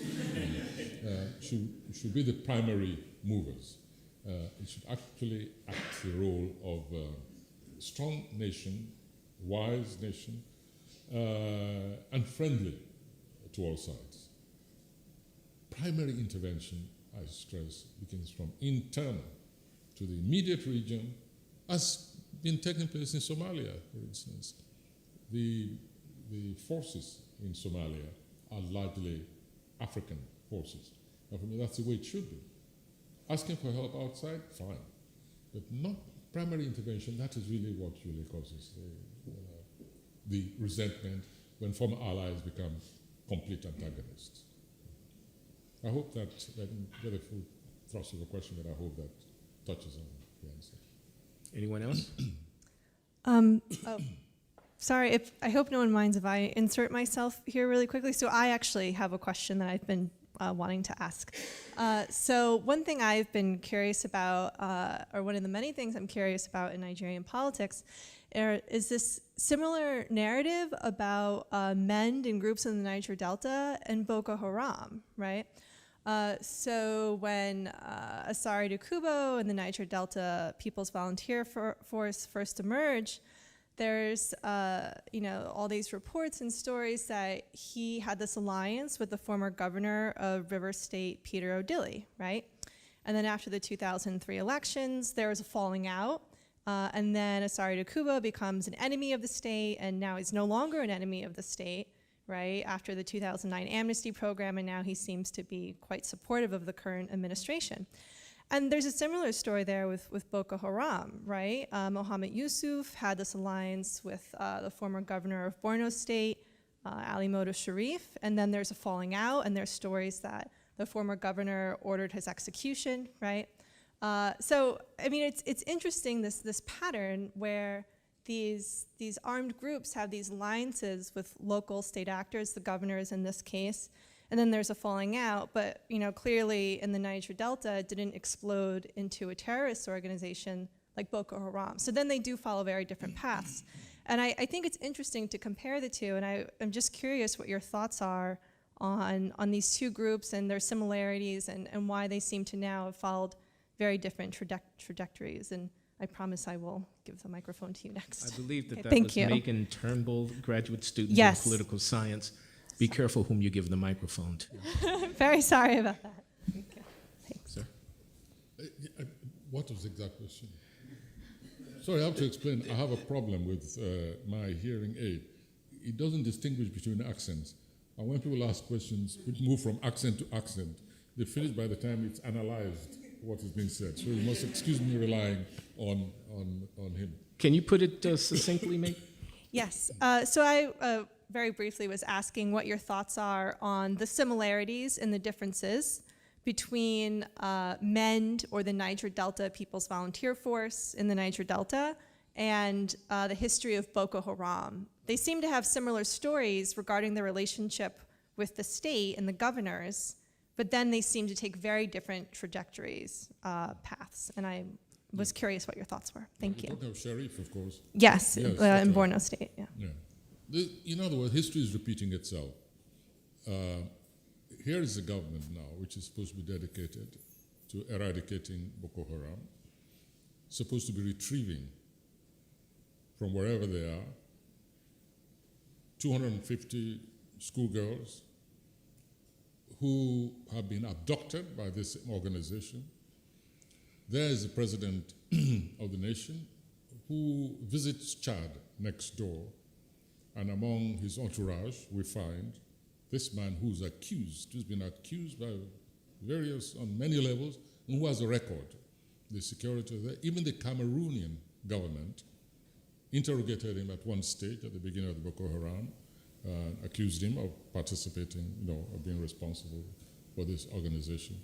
[SPEAKER 2] should be the primary movers. It should actually act the role of a strong nation, wise nation, and friendly to all sides. Primary intervention, I stress, begins from internal to the immediate region, as been taking place in Somalia, for instance. The forces in Somalia are largely African forces. And for me, that's the way it should be. Asking for help outside, fine. But not primary intervention, that is really what really causes the resentment when former allies become complete antagonists. I hope that I didn't get a full thrust of the question, but I hope that touches on the answer.
[SPEAKER 3] Anyone else?
[SPEAKER 7] Sorry, I hope no one minds if I insert myself here really quickly. So I actually have a question that I've been wanting to ask. So one thing I've been curious about, or one of the many things I'm curious about in Nigerian politics, is this similar narrative about MEND and groups in the Niger Delta and Boko Haram, right? So when Asari Dokubo and the Niger Delta People's Volunteer Force first emerged, there's all these reports and stories that he had this alliance with the former governor of River State, Peter Odili, right? And then after the 2003 elections, there was a falling out. And then Asari Dokubo becomes an enemy of the state, and now he's no longer an enemy of the state, right? After the 2009 amnesty program, and now he seems to be quite supportive of the current administration. And there's a similar story there with Boko Haram, right? Mohammed Yusuf had this alliance with the former governor of Borno State, Ali Modo Sharif, and then there's a falling out, and there's stories that the former governor ordered his execution, right? So, I mean, it's interesting, this pattern where these armed groups have these alliances with local state actors, the governors in this case, and then there's a falling out. But clearly in the Niger Delta, it didn't explode into a terrorist organization like Boko Haram. So then they do follow very different paths. And I think it's interesting to compare the two, and I'm just curious what your thoughts are on these two groups and their similarities and why they seem to now have followed very different trajectories. And I promise I will give the microphone to you next.
[SPEAKER 3] I believe that
[SPEAKER 7] Okay,
[SPEAKER 3] that
[SPEAKER 7] thank
[SPEAKER 3] was
[SPEAKER 7] you.
[SPEAKER 3] Megan Turnbull, graduate student
[SPEAKER 7] Yes.
[SPEAKER 3] in political science. Be careful whom you give the microphone to.
[SPEAKER 7] Very sorry about that. Thank you. Thanks.
[SPEAKER 3] Sir?
[SPEAKER 2] What was the exact question? Sorry, I have to explain. I have a problem with my hearing aid. It doesn't distinguish between accents. And when people ask questions, it move from accent to accent. They finish by the time it's analyzed what is being said. So you must excuse me relying on him.
[SPEAKER 3] Can you put it succinctly, Megan?
[SPEAKER 7] Yes. So I very briefly was asking what your thoughts are on the similarities and the differences between MEND, or the Niger Delta People's Volunteer Force in the Niger Delta, and the history of Boko Haram. They seem to have similar stories regarding their relationship with the state and the governors, but then they seem to take very different trajectories, paths. And I was curious what your thoughts were. Thank you.
[SPEAKER 2] Talking of Sharif, of course.
[SPEAKER 7] Yes,
[SPEAKER 2] Yes,
[SPEAKER 7] in
[SPEAKER 2] that's right.
[SPEAKER 7] Borno State, yeah.
[SPEAKER 2] Yeah. In other words, history is repeating itself. Here is a government now which is supposed to be dedicated to eradicating Boko Haram, supposed to be retrieving from wherever they are 250 schoolgirls who have been abducted by this organization. There is the president of the nation who visits Chad next door, and among his entourage we find this man who's been accused by various, on many levels, and who has a record. The security there, even the Cameroonian government interrogated him at one stage at the beginning of the Boko Haram, accused him of participating, of being responsible for this organization.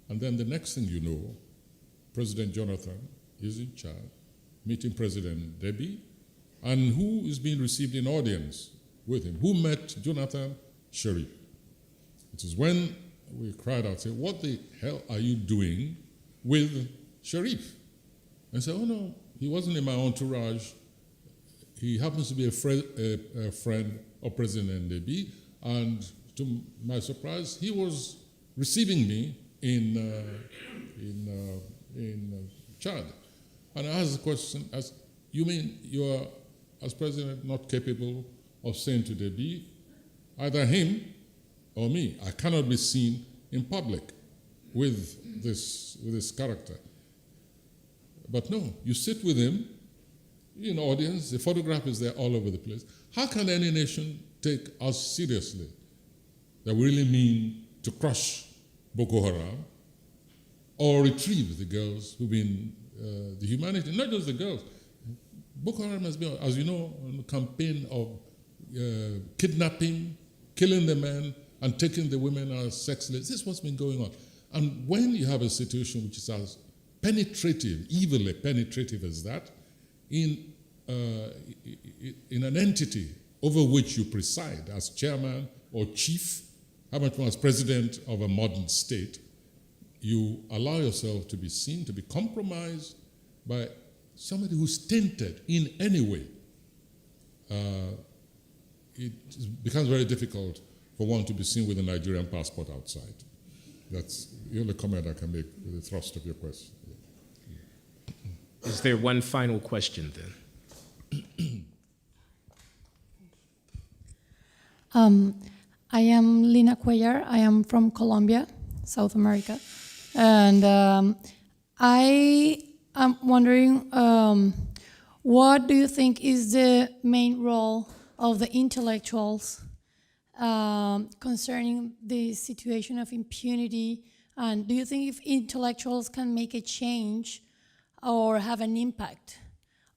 [SPEAKER 2] And then the next thing you know, President Jonathan is in Chad, meeting President Deby, and who is being received in audience with him? Who met Jonathan? Sharif. It is when we cried out, say, what the hell are you doing with Sharif? And say, oh no, he wasn't in my entourage. He happens to be a friend of President Deby, and to my surprise, he was receiving me in Chad. And I asked the question, you mean you are, as president, not capable of saying to Deby, either him or me, I cannot be seen in public with this character. But no, you sit with him in audience, the photograph is there all over the place. How can any nation take us seriously that we really mean to crush Boko Haram or retrieve the girls who've been, the humanity, not just the girls. Boko Haram has been, as you know, on a campaign of kidnapping, killing the men, and taking the women as sex slaves. This is what's been going on. And when you have a situation which is as penetrative, evilly penetrative as that, in an entity over which you preside as chairman or chief, how much more as president of a modern state, you allow yourself to be seen, to be compromised by somebody who's tainted in any way. It becomes very difficult for one to be seen with a Nigerian passport outside. That's the only comment I can make with the thrust of your question.
[SPEAKER 3] Is there one final question then?
[SPEAKER 8] I am Lina Cuellar. I am from Colombia, South America. And I am wondering, what do you think is the main role of the intellectuals concerning the situation of impunity? And do you think if intellectuals can make a change or have an impact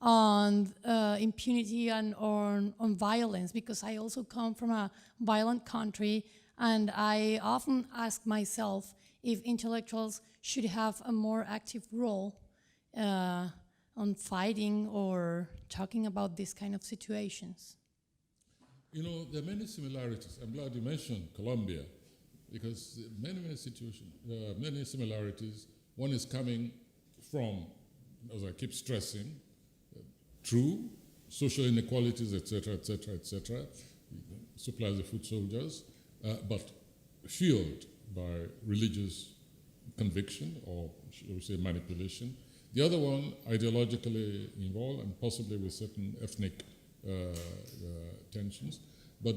[SPEAKER 8] on impunity and on violence? Because I also come from a violent country, And I often ask myself if intellectuals should have a more active role on fighting or talking about these kind of situations.
[SPEAKER 2] You know, there are many similarities. I'm glad you mentioned Colombia, because many situations, many similarities. One is coming from, as I keep stressing, true social inequalities, etc., supplies the food soldiers, but fueled by religious conviction or, shall we say, manipulation. The other one, ideologically involved and possibly with certain ethnic tensions, but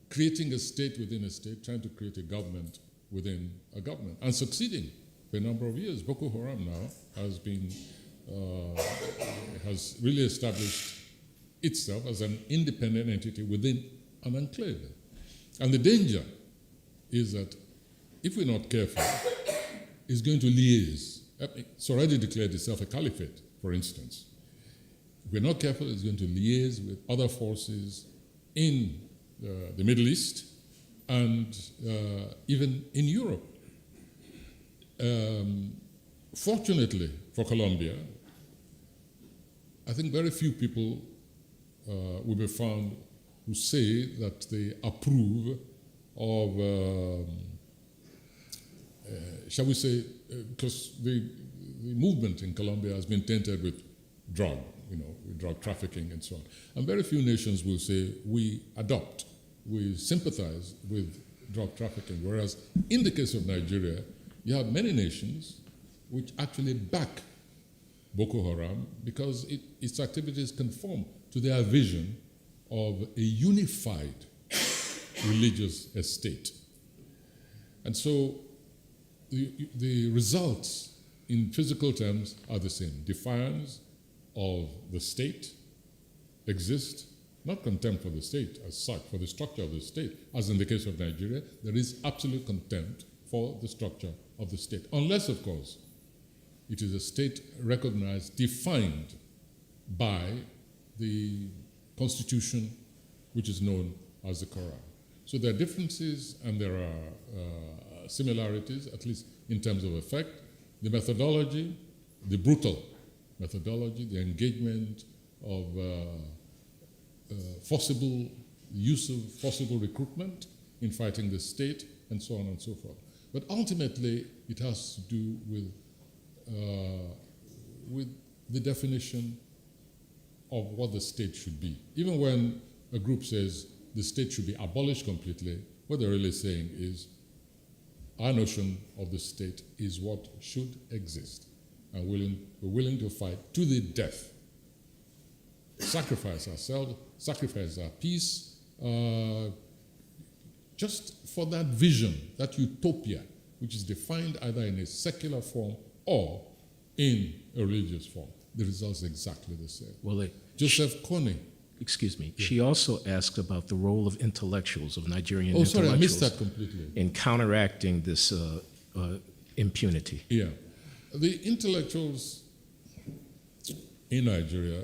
[SPEAKER 2] creating a state within a state, trying to create a government within a government, and succeeding for a number of years. Boko Haram now has been, has really established itself as an independent entity within an enclave. And the danger is that if we're not careful, it's going to liaise. It's already declared itself a caliphate, for instance. If we're not careful, it's going to liaise with other forces in the Middle East and even in Europe. Fortunately for Colombia, I think very few people will be found who say that they approve of, shall we say, because the movement in Colombia has been tainted with with drug trafficking and so on. And very few nations will say we adopt, we sympathize with drug trafficking, whereas in the case of Nigeria, you have many nations which actually back Boko Haram because its activities conform to their vision of a unified religious estate. And so the results in physical terms are the same. Defiance of the state exists, not contempt for the state as such, for the structure of the state. As in the case of Nigeria, there is absolute contempt for the structure of the state. Unless, of course, it is a state recognized, defined by the constitution which is known as the Quran. So there are differences and there are similarities, at least in terms of effect. The methodology, the brutal methodology, the engagement of use of forcible recruitment in fighting the state, and so on and so forth. But ultimately, it has to do with the definition of what the state should be. Even when a group says the state should be abolished completely, what they're really saying is our notion of the state is what should exist. And we're willing to fight to the death, sacrifice ourselves, sacrifice our peace, just for that vision, that utopia, which is defined either in a secular form or in a religious form. The results are exactly the same.
[SPEAKER 3] Well,
[SPEAKER 2] Joseph Kony.
[SPEAKER 3] Excuse me. Yeah. She also asked about the role of intellectuals, of Nigerian
[SPEAKER 2] intellectuals. Oh, sorry, I missed that completely.
[SPEAKER 3] In counteracting this impunity.
[SPEAKER 2] Yeah. The intellectuals in Nigeria,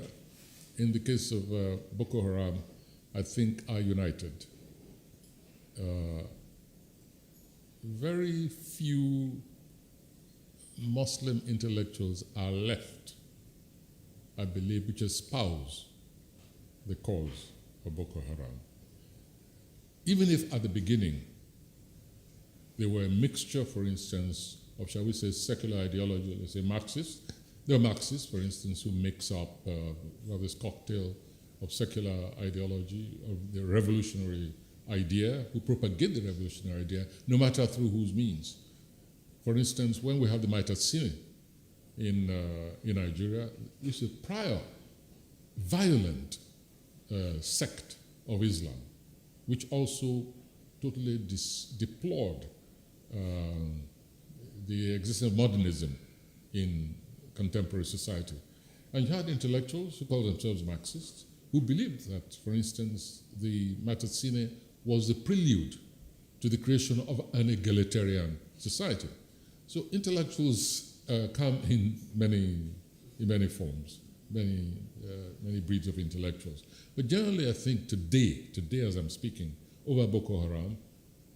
[SPEAKER 2] in the case of Boko Haram, I think are united. Very few Muslim intellectuals are left, I believe, which espouse the cause of Boko Haram. Even if at the beginning they were a mixture, for instance, of, shall we say, secular ideology, let's say Marxists. There are Marxists, for instance, who mix up this cocktail of secular ideology, of the revolutionary idea, who propagate the revolutionary idea, no matter through whose means. For instance, when we have the Maitasine in Nigeria, it's a prior violent sect of Islam, which also totally deplored the existence of modernism in contemporary society. And you had intellectuals who called themselves Marxists, who believed that, for instance, the Maitasine was the prelude to the creation of an egalitarian society. So intellectuals come in many forms, many breeds of intellectuals. But generally, I think today as I'm speaking, over Boko Haram,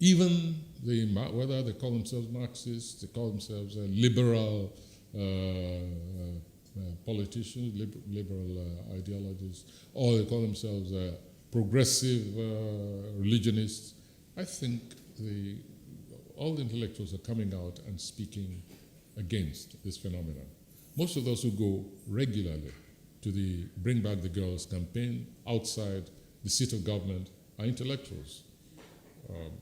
[SPEAKER 2] even whether they call themselves Marxists, they call themselves liberal politicians, liberal ideologists, or they call themselves progressive religionists, I think all the intellectuals are coming out and speaking against this phenomenon. Most of those who go regularly to the Bring Back the Girls campaign outside the seat of government are intellectuals.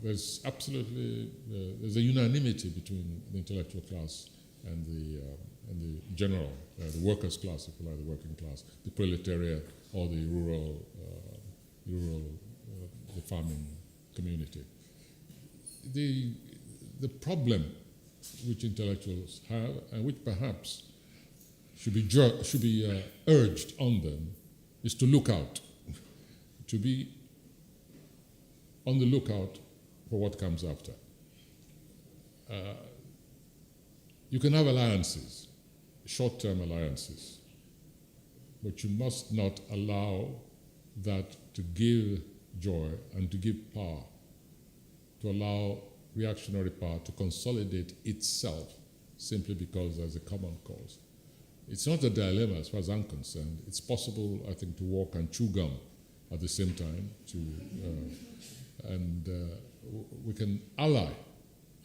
[SPEAKER 2] There's a unanimity between the intellectual class and the general, the workers' class, if you like, the working class, the proletariat, or the rural, the farming community. The problem which intellectuals have, and which perhaps should be urged on them, is to look out, to be on the lookout for what comes after. You can have alliances, short-term alliances, but you must not allow that to give joy and to give power, to allow reactionary power to consolidate itself simply because there's a common cause. It's not a dilemma as far as I'm concerned. It's possible, I think, to walk and chew gum at the same time, we can ally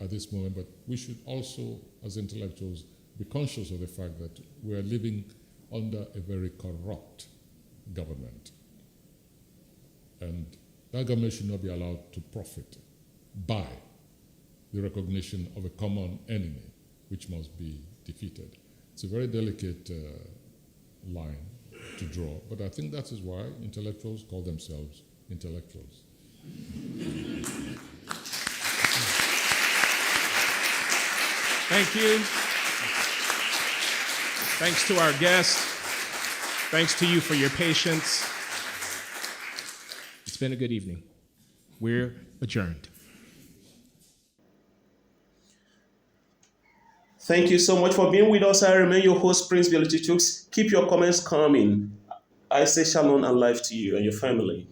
[SPEAKER 2] at this moment, but we should also, as intellectuals, be conscious of the fact that we are living under a very corrupt government. And that government should not be allowed to profit by the recognition of a common enemy, which must be defeated. It's a very delicate line to draw, but I think that is why intellectuals call themselves intellectuals.
[SPEAKER 3] Thank you. Thanks to our guests. Thanks to you for your patience. It's been a good evening. We're adjourned.
[SPEAKER 1] Thank you so much for being with us. I remain your host, Prince Biolitichooks. Keep your comments coming. I say shalom and life to you and your family.